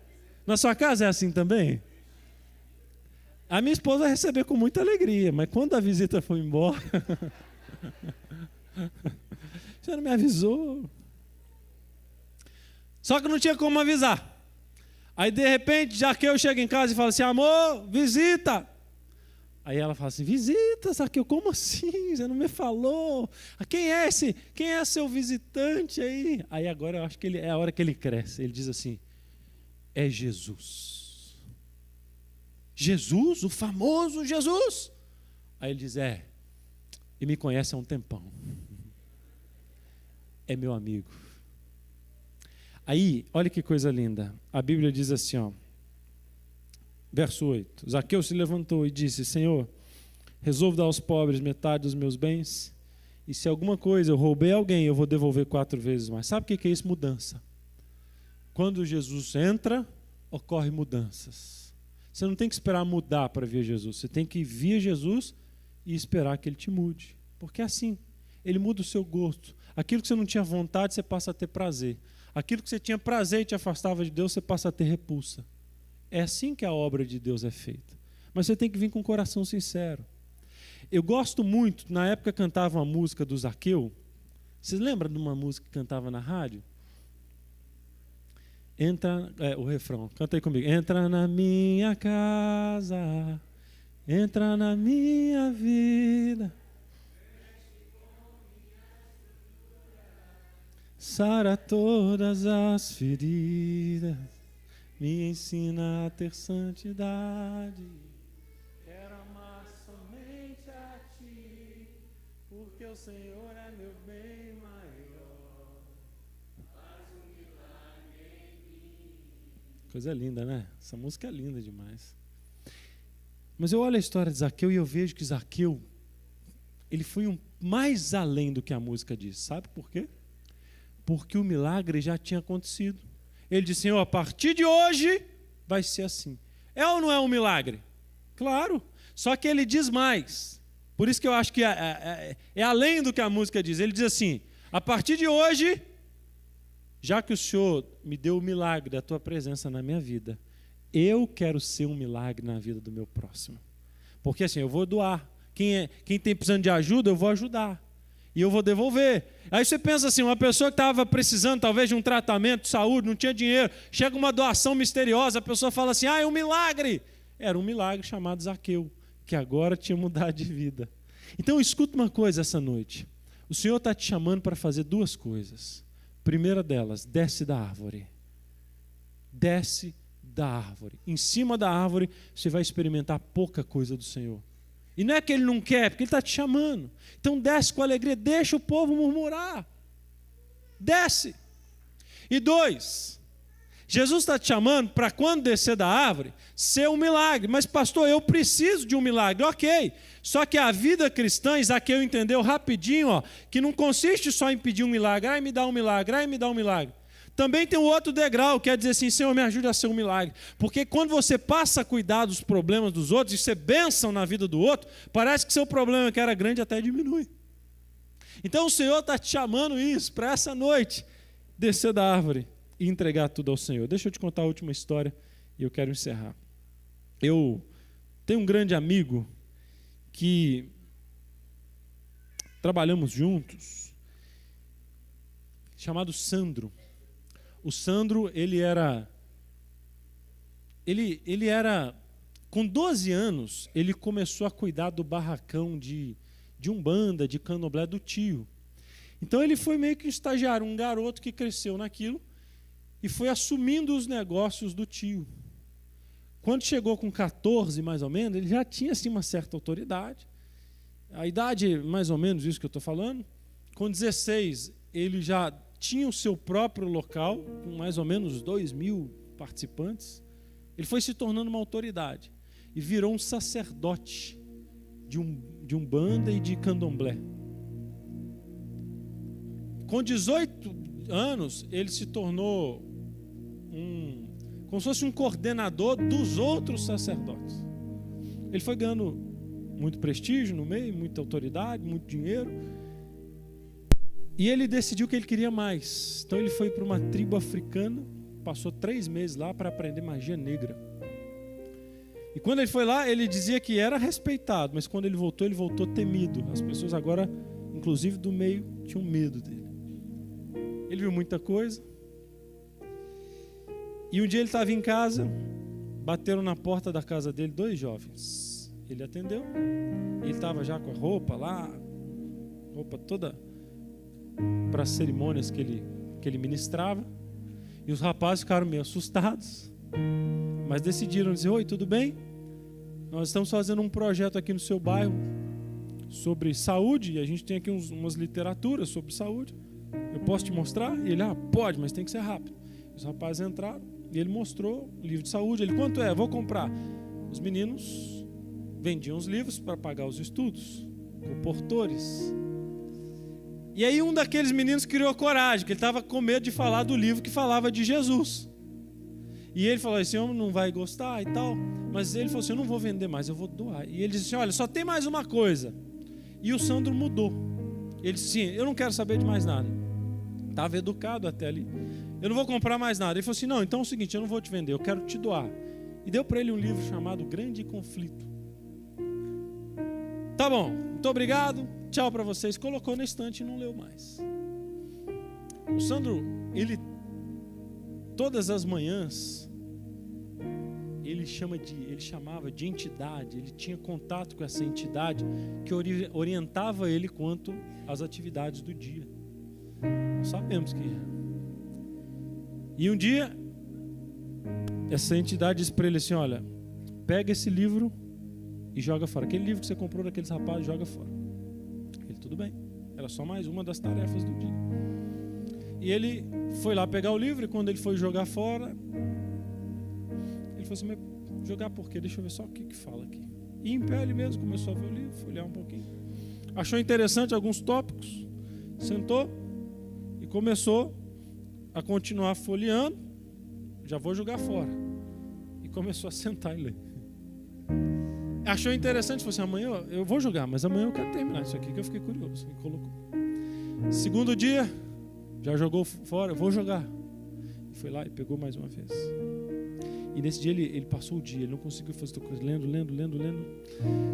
Na sua casa é assim também? A minha esposa vai receber com muita alegria, mas quando a visita foi embora, você não me avisou. Só que não tinha como avisar. Aí de repente, Zaqueu chega em casa e fala assim: amor, visita. Aí ela fala assim: visita, Zaqueu, como assim? Você não me falou? Quem é esse? Quem é seu visitante aí? Aí agora eu acho que é a hora que ele cresce. Ele diz assim: é Jesus. Jesus, o famoso Jesus. Aí ele diz: e me conhece há um tempão. É meu amigo. Aí, olha que coisa linda. A Bíblia diz assim, ó, verso 8. Zaqueu se levantou e disse: Senhor, resolvo dar aos pobres metade dos meus bens, e se alguma coisa eu roubei alguém, eu vou devolver 4 vezes mais. Sabe o que é isso? Mudança. Quando Jesus entra, ocorrem mudanças. Você não tem que esperar mudar para ver Jesus. Você tem que ver Jesus e esperar que Ele te mude. Porque é assim. Ele muda o seu gosto. Aquilo que você não tinha vontade, você passa a ter prazer. Aquilo que você tinha prazer e te afastava de Deus, você passa a ter repulsa. É assim que a obra de Deus é feita. Mas você tem que vir com o coração sincero. Eu gosto muito, na época cantava uma música do Zaqueu. Vocês lembram de uma música que cantava na rádio? O refrão, canta aí comigo. Entra na minha casa, entra na minha vida, sara todas as feridas, me ensina a ter santidade. Quero amar somente a Ti, porque o Senhor é meu bem maior. Faz um milagre em mim. Coisa linda, né? Essa música é linda demais. Mas eu olho a história de Zaqueu e eu vejo que Zaqueu, ele foi mais além do que a música diz. Sabe por quê? Porque o milagre já tinha acontecido. Ele disse: Senhor, a partir de hoje vai ser assim. É ou não é um milagre? Claro. Só que ele diz mais. Por isso que eu acho que é além do que a música diz. Ele diz assim: a partir de hoje, já que o Senhor me deu o milagre da tua presença na minha vida, eu quero ser um milagre na vida do meu próximo. Porque assim, eu vou doar. Quem tem precisando de ajuda, eu vou ajudar. E eu vou devolver. Aí você pensa assim, uma pessoa que estava precisando talvez de um tratamento de saúde, não tinha dinheiro, chega uma doação misteriosa, a pessoa fala assim: é um milagre. Era um milagre chamado Zaqueu, que agora tinha mudado de vida. Então escuta uma coisa essa noite. O Senhor está te chamando para fazer 2 coisas. Primeira delas, desce da árvore. Desce da árvore. Em cima da árvore você vai experimentar pouca coisa do Senhor. E não é que Ele não quer, porque Ele está te chamando. Então desce com alegria, deixa o povo murmurar. Desce. E 2, Jesus está te chamando para quando descer da árvore, ser um milagre. Mas pastor, eu preciso de um milagre. Ok. Só que a vida cristã, Zaqueu entendeu rapidinho, que não consiste só em pedir um milagre. Ai, me dá um milagre, ai, me dá um milagre. Também tem um outro degrau, que é dizer assim: Senhor, me ajude a ser um milagre. Porque quando você passa a cuidar dos problemas dos outros, e ser bênção na vida do outro, parece que seu problema que era grande até diminui. Então o Senhor está te chamando isso, para essa noite, descer da árvore e entregar tudo ao Senhor. Deixa eu te contar a última história e eu quero encerrar. Eu tenho um grande amigo que trabalhamos juntos, chamado Sandro. O Sandro, ele era, com 12 anos, ele começou a cuidar do barracão de umbanda, de candomblé do tio. Então ele foi meio que um estagiário, um garoto que cresceu naquilo e foi assumindo os negócios do tio. Quando chegou com 14, mais ou menos, ele já tinha assim, uma certa autoridade. A idade, mais ou menos isso que eu estou falando. Com 16, ele já tinha o seu próprio local, com mais ou menos 2.000 participantes. Ele foi se tornando uma autoridade e virou um sacerdote de umbanda e de candomblé. Com 18 anos, ele se tornou como se fosse um coordenador dos outros sacerdotes. Ele foi ganhando muito prestígio no meio, muita autoridade, muito dinheiro. E ele decidiu que ele queria mais. Então ele foi para uma tribo africana, passou 3 meses lá para aprender magia negra. E quando ele foi lá, ele dizia que era respeitado, mas quando ele voltou temido. As pessoas agora, inclusive do meio, tinham medo dele. Ele viu muita coisa. E um dia ele estava em casa, bateram na porta da casa dele 2 jovens. Ele atendeu, ele estava já com a roupa lá, roupa toda para as cerimônias que ele ministrava. E os rapazes ficaram meio assustados, mas decidiram dizer: oi, tudo bem? Nós estamos fazendo um projeto aqui no seu bairro sobre saúde, e a gente tem aqui umas literaturas sobre saúde. Eu posso te mostrar? E ele: pode, mas tem que ser rápido. Os rapazes entraram e ele mostrou o livro de saúde. Ele: quanto é? Vou comprar. Os meninos vendiam os livros para pagar os estudos, com portores. E aí um daqueles meninos criou coragem, porque ele estava com medo de falar do livro que falava de Jesus. E ele falou: esse homem não vai gostar e tal. Mas ele falou assim: eu não vou vender mais, eu vou doar. E ele disse assim: olha, só tem mais uma coisa. E o Sandro mudou. Ele disse: sim, eu não quero saber de mais nada. Estava educado até ali. Eu não vou comprar mais nada. Ele falou assim: não, então é o seguinte, eu não vou te vender, eu quero te doar. E deu para ele um livro chamado Grande Conflito. Tá bom, muito obrigado, tchau para vocês. Colocou na estante e não leu mais. O Sandro, ele todas as manhãs ele chamava de entidade. Ele tinha contato com essa entidade que orientava ele quanto às atividades do dia. Nós sabemos que E um dia essa entidade disse para ele assim: olha, pega esse livro e joga fora. Aquele livro que você comprou daqueles rapazes, joga fora. Ele: tudo bem. Era só mais uma das tarefas do dia. E ele foi lá pegar o livro, e quando ele foi jogar fora, ele falou assim: mas jogar por quê? Deixa eu ver só o que fala aqui. E em pé ele mesmo começou a ver o livro, foi olhar um pouquinho. Achou interessante alguns tópicos, sentou e começou a continuar folheando. Já vou jogar fora. E começou a sentar e ler. Achou interessante, falou assim: amanhã eu vou jogar, mas amanhã eu quero terminar isso aqui que eu fiquei curioso. E colocou. Segundo dia, já jogou fora, vou jogar. E foi lá e pegou mais uma vez. E nesse dia ele passou o dia, ele não conseguiu fazer outra coisa, lendo.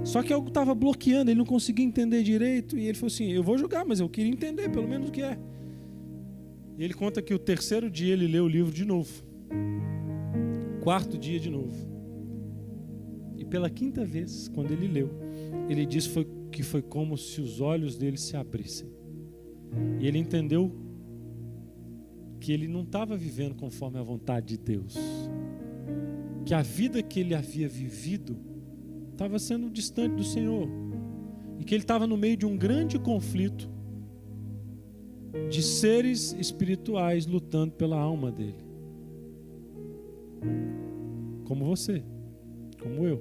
Só que algo estava bloqueando, ele não conseguia entender direito. E ele falou assim: eu vou jogar, mas eu queria entender pelo menos o que é. E ele conta que o 3º dia ele leu o livro de novo. 4º dia de novo. E pela 5ª vez, quando ele leu, ele disse que foi como se os olhos dele se abrissem. E ele entendeu que ele não estava vivendo conforme a vontade de Deus. Que a vida que ele havia vivido estava sendo distante do Senhor. E que ele estava no meio de um grande conflito de seres espirituais lutando pela alma dele. Como você, como eu.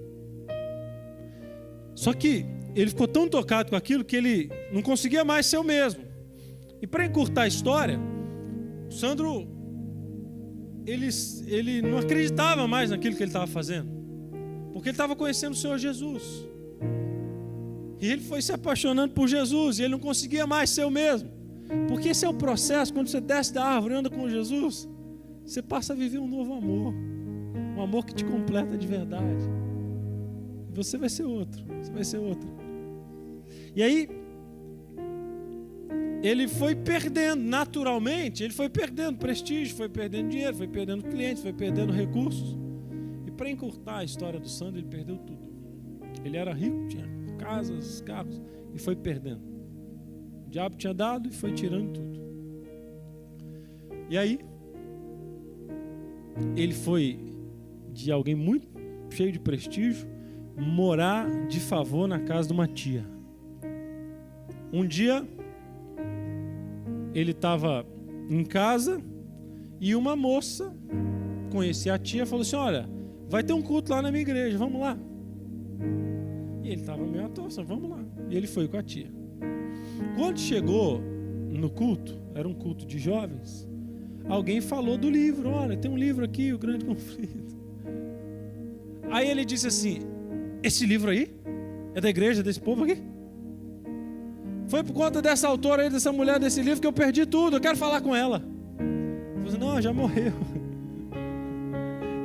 Só que ele ficou tão tocado com aquilo que ele não conseguia mais ser o mesmo. E para encurtar a história, o Sandro, ele não acreditava mais naquilo que ele estava fazendo, porque ele estava conhecendo o Senhor Jesus. E ele foi se apaixonando por Jesus, e ele não conseguia mais ser o mesmo. Porque esse é o processo, quando você desce da árvore e anda com Jesus, você passa a viver um novo amor. Um amor que te completa de verdade. Você vai ser outro. Você vai ser outro. E aí, ele foi perdendo, naturalmente, ele foi perdendo prestígio, foi perdendo dinheiro, foi perdendo clientes, foi perdendo recursos. E para encurtar a história do Sandro, ele perdeu tudo. Ele era rico, tinha casas, carros, e foi perdendo. O diabo tinha dado e foi tirando tudo. E aí, ele foi de alguém muito cheio de prestígio morar de favor na casa de uma tia. Um dia ele estava em casa e uma moça conhecia a tia, falou assim: olha, vai ter um culto lá na minha igreja, vamos lá. E ele estava meio atoso, vamos lá. E ele foi com a tia. Quando chegou no culto, era um culto de jovens, alguém falou do livro: olha, tem um livro aqui, O Grande Conflito. Aí ele disse assim: esse livro aí é da igreja desse povo aqui? Foi por conta dessa autora aí, dessa mulher, desse livro, que eu perdi tudo, eu quero falar com ela. Eu falei: não, já morreu.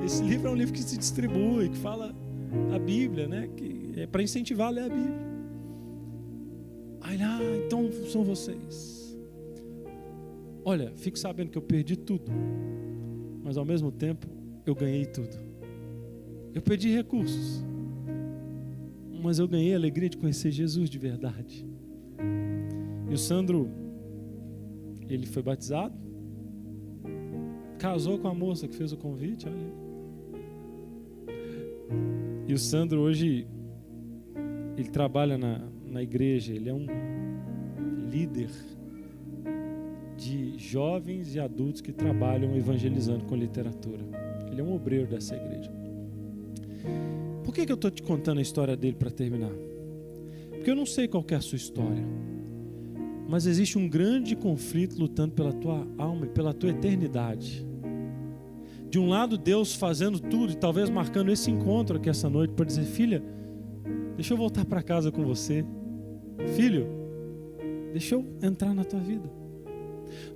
Esse livro é um livro que se distribui, que fala da Bíblia, né? Que é para incentivar a ler a Bíblia. Aí, então são vocês. Olha, fique sabendo que eu perdi tudo, mas ao mesmo tempo eu ganhei tudo. Eu perdi recursos, mas eu ganhei a alegria de conhecer Jesus de verdade. E o Sandro, ele foi batizado, casou com a moça que fez o convite, olha. E o Sandro hoje, ele trabalha na igreja, ele é um líder de jovens e adultos que trabalham evangelizando com literatura. Ele é um obreiro dessa igreja. Por que eu estou te contando a história dele para terminar? Porque eu não sei qual que é a sua história, mas existe um grande conflito lutando pela tua alma e pela tua eternidade. De um lado, Deus fazendo tudo e talvez marcando esse encontro aqui essa noite para dizer: filha, deixa eu voltar para casa com você. Filho, deixa eu entrar na tua vida.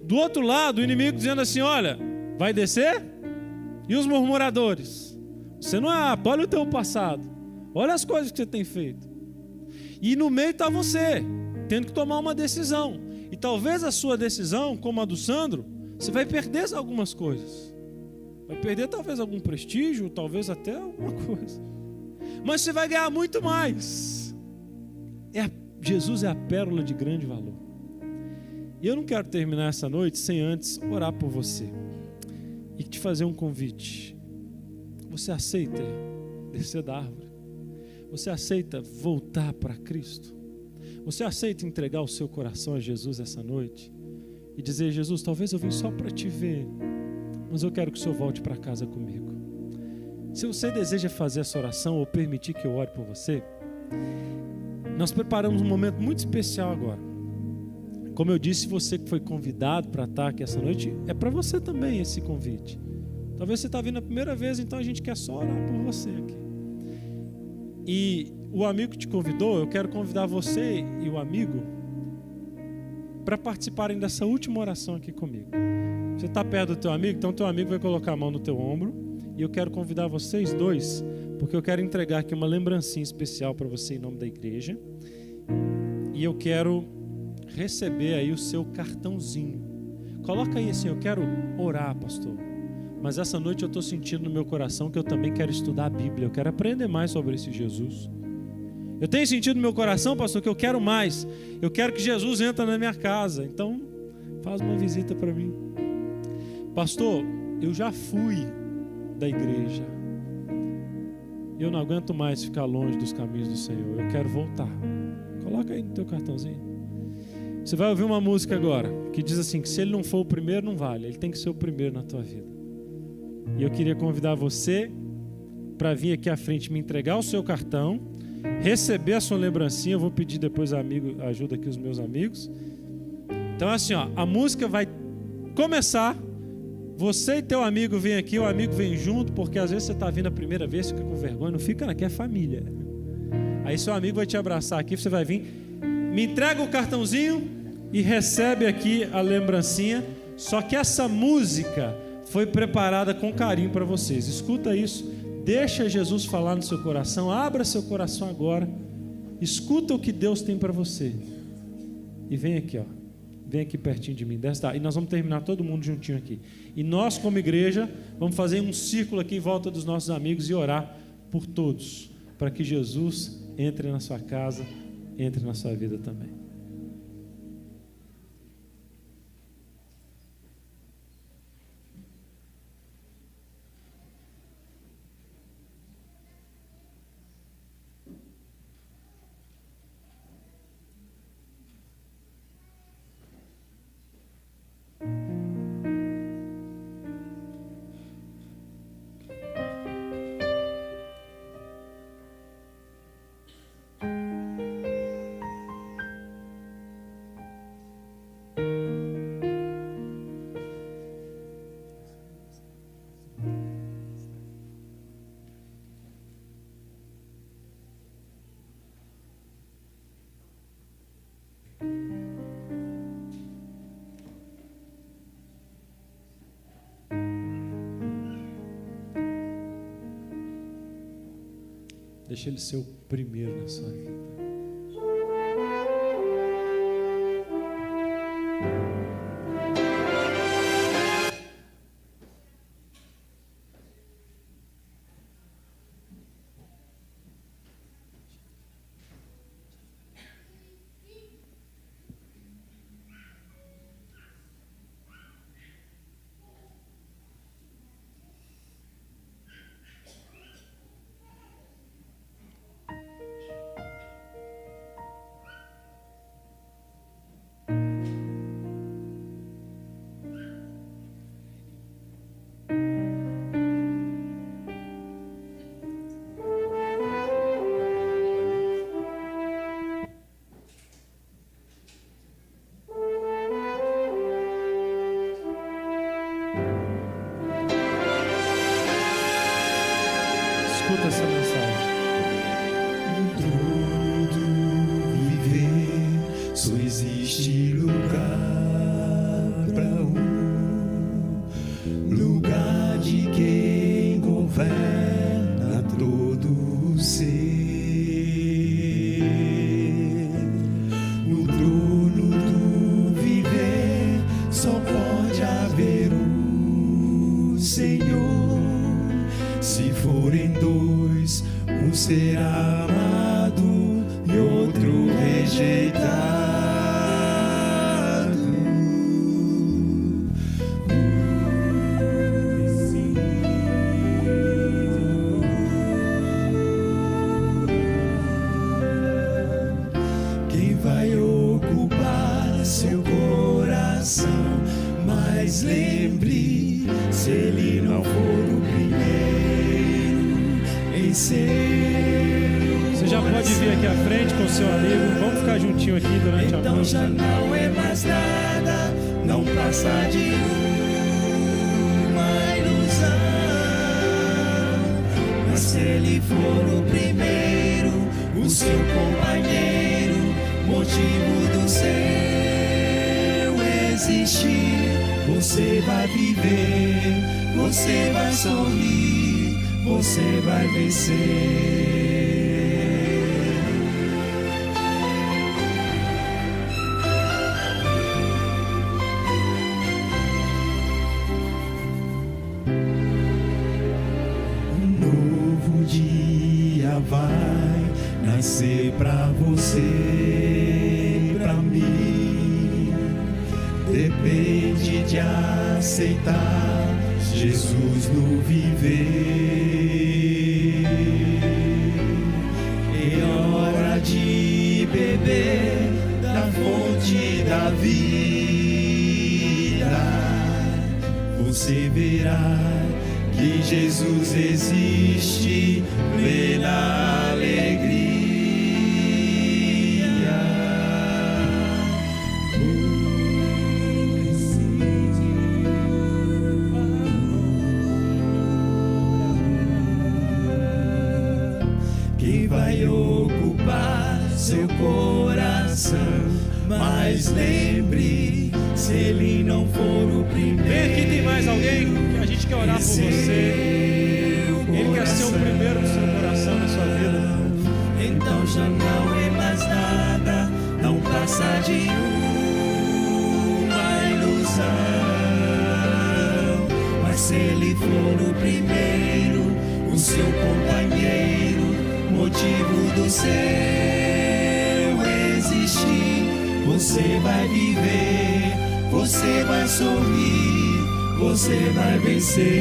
Do outro lado, o inimigo dizendo assim: olha, vai descer? E os murmuradores? Você não é apto, olha o teu passado, olha as coisas que você tem feito. E no meio está você, tendo que tomar uma decisão. E talvez a sua decisão, como a do Sandro, você vai perder algumas coisas. Vai perder talvez algum prestígio, talvez até alguma coisa. Mas você vai ganhar muito mais. Jesus é a pérola de grande valor. E eu não quero terminar essa noite sem antes orar por você e te fazer um convite. Você aceita descer da árvore? Você aceita voltar para Cristo? Você aceita entregar o seu coração a Jesus essa noite e dizer: Jesus, talvez eu vim só para te ver, mas eu quero que o Senhor volte para casa comigo. Se você deseja fazer essa oração ou permitir que eu ore por você, nós preparamos um momento muito especial agora. Como eu disse, você que foi convidado para estar aqui essa noite, é para você também esse convite. Talvez você está vindo a primeira vez, então a gente quer só orar por você aqui. E o amigo que te convidou, eu quero convidar você e o amigo para participarem dessa última oração aqui comigo. Você está perto do teu amigo, então teu amigo vai colocar a mão no teu ombro e eu quero convidar vocês dois, porque eu quero entregar aqui uma lembrancinha especial para você em nome da igreja. E eu quero receber aí o seu cartãozinho. Coloca aí assim: eu quero orar, pastor, mas essa noite eu estou sentindo no meu coração que eu também quero estudar a Bíblia, eu quero aprender mais sobre esse Jesus. Eu tenho sentido no meu coração, pastor, que eu quero mais, eu quero que Jesus entre na minha casa, então faz uma visita para mim. Pastor, eu já fui da igreja, eu não aguento mais ficar longe dos caminhos do Senhor, eu quero voltar. Coloca aí no teu cartãozinho. Você vai ouvir uma música agora que diz assim, que se ele não for o primeiro não vale, ele tem que ser o primeiro na tua vida. E eu queria convidar você para vir aqui à frente me entregar o seu cartão, receber a sua lembrancinha. Eu vou pedir depois ajuda aqui os meus amigos. Então assim, ó, a música vai começar, você e teu amigo vem aqui, o amigo vem junto, porque às vezes você está vindo a primeira vez, fica com vergonha, não fica, aqui é família. Aí seu amigo vai te abraçar aqui, você vai vir, me entrega o cartãozinho e recebe aqui a lembrancinha. Só que essa música foi preparada com carinho para vocês. Escuta isso, deixa Jesus falar no seu coração, abra seu coração agora, escuta o que Deus tem para você. E vem aqui, ó, vem aqui pertinho de mim, e nós vamos terminar todo mundo juntinho aqui. E nós, como igreja, vamos fazer um círculo aqui em volta dos nossos amigos e orar por todos, para que Jesus entre na sua casa, entre na sua vida também. Deixa Ele ser o primeiro na sua vida. Escuta essa mensagem. No trono do viver só existe lugar para lugar de quem governa todo o ser. No trono do viver só pode haver Senhor. Se forem dois, um será amado e outro rejeitado. Quem vai ocupar seu coração? Mas lembre, se ele não for o primeiro em seu. Você já pode vir aqui à frente com o seu amigo. Vamos ficar juntinho aqui durante a então música. Já não é mais nada, não passa de uma ilusão. Mas se ele for o primeiro, o seu companheiro, motivo do seu existir, você vai viver, você vai sorrir, você vai vencer. Um novo dia vai nascer pra você, pra mim. Depende de aceitar Jesus no viver. É hora de beber da fonte da vida. Você verá que Jesus existe, plena alegria. Quem vai ocupar seu coração? Mas lembre, se ele não for o primeiro. Vem aqui, tem mais alguém que a gente quer orar por você. Ele quer ser o primeiro no seu coração, na sua vida. Então já não é mais nada, não passa de uma ilusão. Mas se ele for o primeiro, o seu companheiro, motivo do seu existir, você vai viver, você vai sorrir, você vai vencer.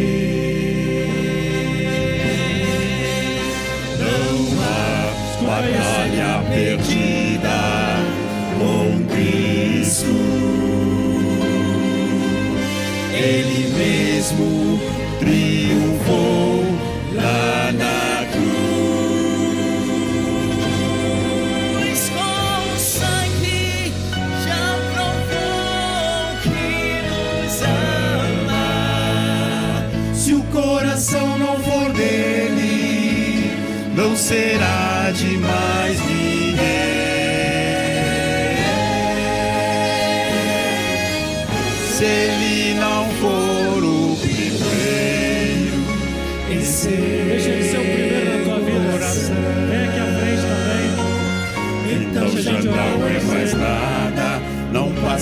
Não há batalha perdida com Cristo. Ele mesmo triunfou lá na cruz. Com o sangue já provou que nos ama. Se o coração não for dele, não será de mais ninguém. Se ele não for o primeiro em seu Deixa ele ser o primeiro na tua vida. coração.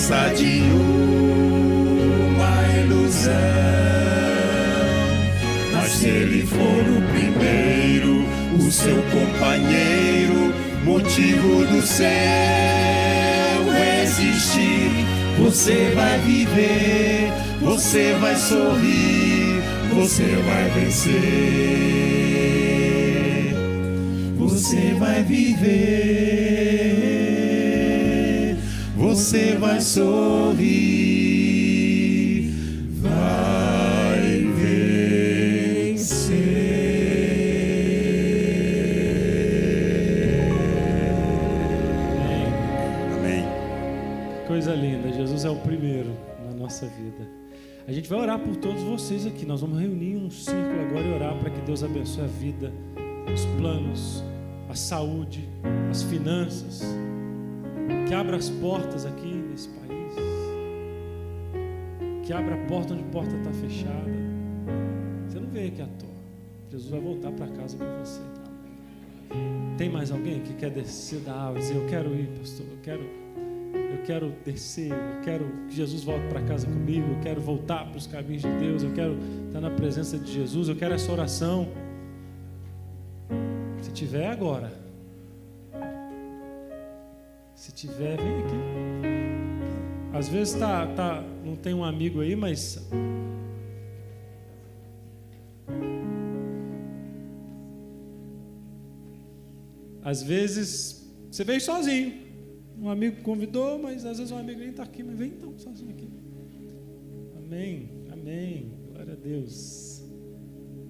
passa de uma ilusão. Mas se ele for o primeiro, o seu companheiro, motivo do céu existir, você vai viver, você vai sorrir, você vai vencer, você vai viver, você vai sorrir, vai vencer. Amém. Coisa linda, Jesus é o primeiro na nossa vida. A gente vai orar por todos vocês aqui. Nós vamos reunir um círculo agora e orar para que Deus abençoe a vida, os planos, a saúde, as finanças, que abra as portas aqui nesse país, que abra a porta onde a porta está fechada. Você não veio aqui à toa. Jesus vai voltar para casa com você. Tem mais alguém que quer descer da árvore e dizer: eu quero ir, pastor, eu quero descer, eu quero que Jesus volte para casa comigo, eu quero voltar para os caminhos de Deus, eu quero estar na presença de Jesus, eu quero essa oração. Se tiver, agora. Se tiver, vem aqui. Às vezes não tem um amigo aí, mas às vezes você veio sozinho. Um amigo convidou, mas às vezes um amigo nem está aqui, mas vem então, sozinho aqui. Amém, amém, glória a Deus.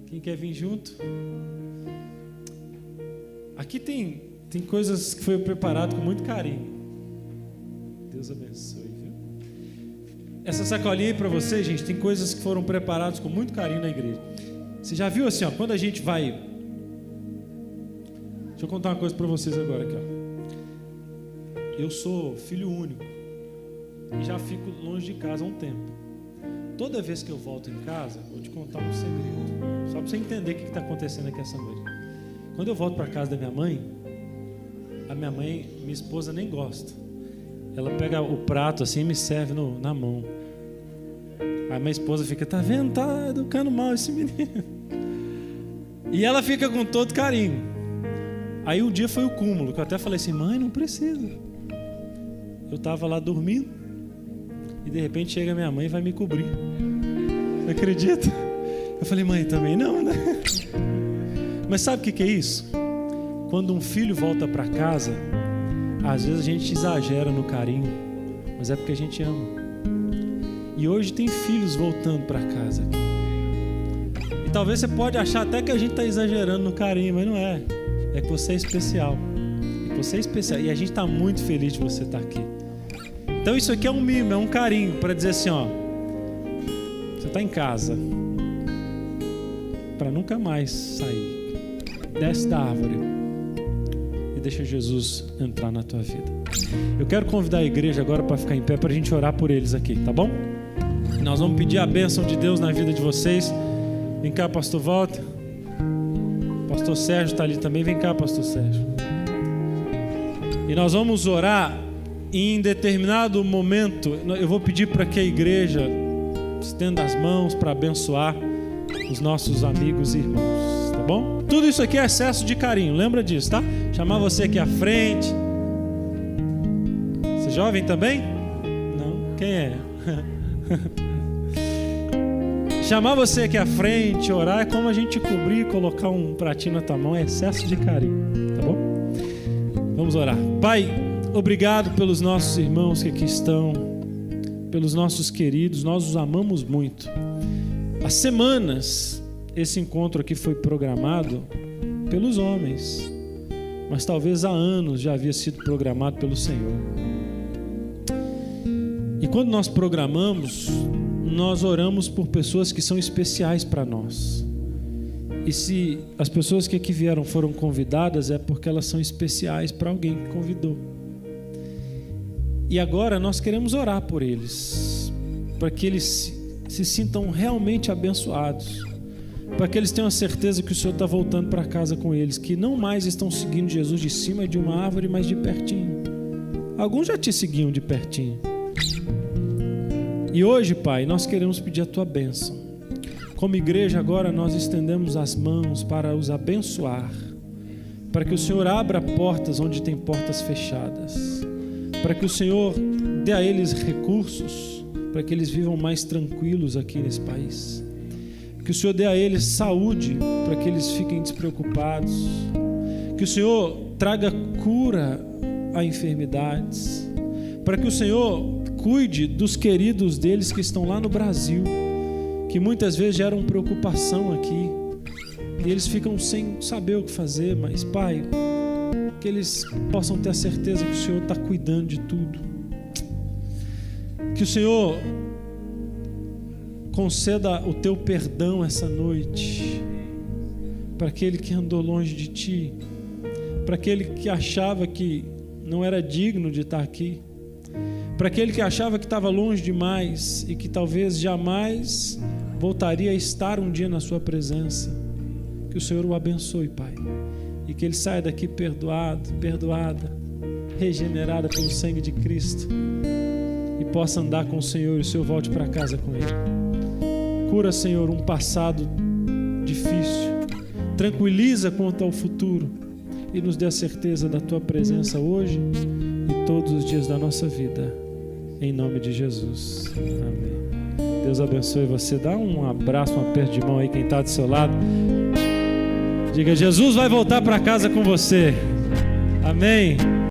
Quem quer vir junto? Aqui tem coisas que foi preparado com muito carinho. Deus abençoe, viu? Essa sacolinha aí para vocês, gente, tem coisas que foram preparadas com muito carinho na igreja. Você já viu assim, ó, quando a gente vai... Deixa eu contar uma coisa para vocês agora aqui, ó. Eu sou filho único e já fico longe de casa há um tempo. Toda vez que eu volto em casa, vou te contar um segredo, só para você entender o que está acontecendo aqui essa noite. Quando eu volto para casa da minha mãe, a minha esposa nem gosta. Ela pega o prato assim e me serve na mão. Aí minha esposa fica: tá vendo? Tá educando mal esse menino. E ela fica com todo carinho. Aí um dia foi o cúmulo, que eu até falei assim: mãe, não precisa. Eu estava lá dormindo e de repente chega minha mãe e vai me cobrir. Não acredita? Eu falei: mãe, também não, né? Mas sabe o que é isso? Quando um filho volta para casa, às vezes a gente exagera no carinho, mas é porque a gente ama. E hoje tem filhos voltando para casa. E talvez você pode achar até que a gente está exagerando no carinho, mas não é. É que você é especial. É que você é especial. E a gente está muito feliz de você estar aqui. Então isso aqui é um mimo, é um carinho para dizer assim, ó, você está em casa para nunca mais sair. Desce da árvore e deixa Jesus entrar na tua vida. Eu quero convidar a igreja agora para ficar em pé para a gente orar por eles aqui, tá bom? Nós vamos pedir a bênção de Deus na vida de vocês. Vem cá, pastor Walter. Pastor Sérgio está ali também. Vem cá, pastor Sérgio. E nós vamos orar. Em determinado momento, eu vou pedir para que a igreja estenda as mãos para abençoar os nossos amigos e irmãos, tá bom? Tudo isso aqui é excesso de carinho, lembra disso, tá? Chamar você aqui à frente. Você é jovem também? Não? Quem é? Chamar você aqui à frente, orar, é como a gente cobrir, colocar um pratinho na tua mão, é excesso de carinho, tá bom? Vamos orar. Pai, obrigado pelos nossos irmãos que aqui estão, pelos nossos queridos, nós os amamos muito. Há semanas esse encontro aqui foi programado pelos homens, mas talvez há anos já havia sido programado pelo Senhor. E quando nós programamos, nós oramos por pessoas que são especiais para nós. E se as pessoas que aqui vieram foram convidadas, é porque elas são especiais para alguém que convidou. E agora nós queremos orar por eles, para que eles se sintam realmente abençoados, para que eles tenham a certeza que o Senhor está voltando para casa com eles, que não mais estão seguindo Jesus de cima de uma árvore, mas de pertinho. Alguns já te seguiam de pertinho, E hoje, Pai, nós queremos pedir a Tua bênção. Como igreja, agora nós estendemos as mãos para os abençoar, para que o Senhor abra portas onde tem portas fechadas, para que o Senhor dê a eles recursos, para que eles vivam mais tranquilos aqui nesse país. Que o Senhor dê a eles saúde, para que eles fiquem despreocupados. Que o Senhor traga cura a enfermidades, para que o Senhor cuide dos queridos deles que estão lá no Brasil, que muitas vezes geram preocupação aqui, e eles ficam sem saber o que fazer, mas Pai, que eles possam ter a certeza que o Senhor está cuidando de tudo. Que o Senhor conceda o Teu perdão essa noite, para aquele que andou longe de Ti, para aquele que achava que não era digno de estar aqui, para aquele que achava que estava longe demais e que talvez jamais voltaria a estar um dia na Sua presença. Que o Senhor o abençoe, Pai, e que ele saia daqui perdoado, perdoada, regenerada pelo sangue de Cristo, e possa andar com o Senhor, e o Senhor volte para casa com Ele. Cura, Senhor, um passado difícil, tranquiliza quanto ao futuro, e nos dê a certeza da Tua presença hoje e todos os dias da nossa vida, em nome de Jesus. Amém. Deus abençoe você. Dá um abraço, um aperto de mão aí quem está do seu lado. Diga: Jesus vai voltar para casa com você. Amém.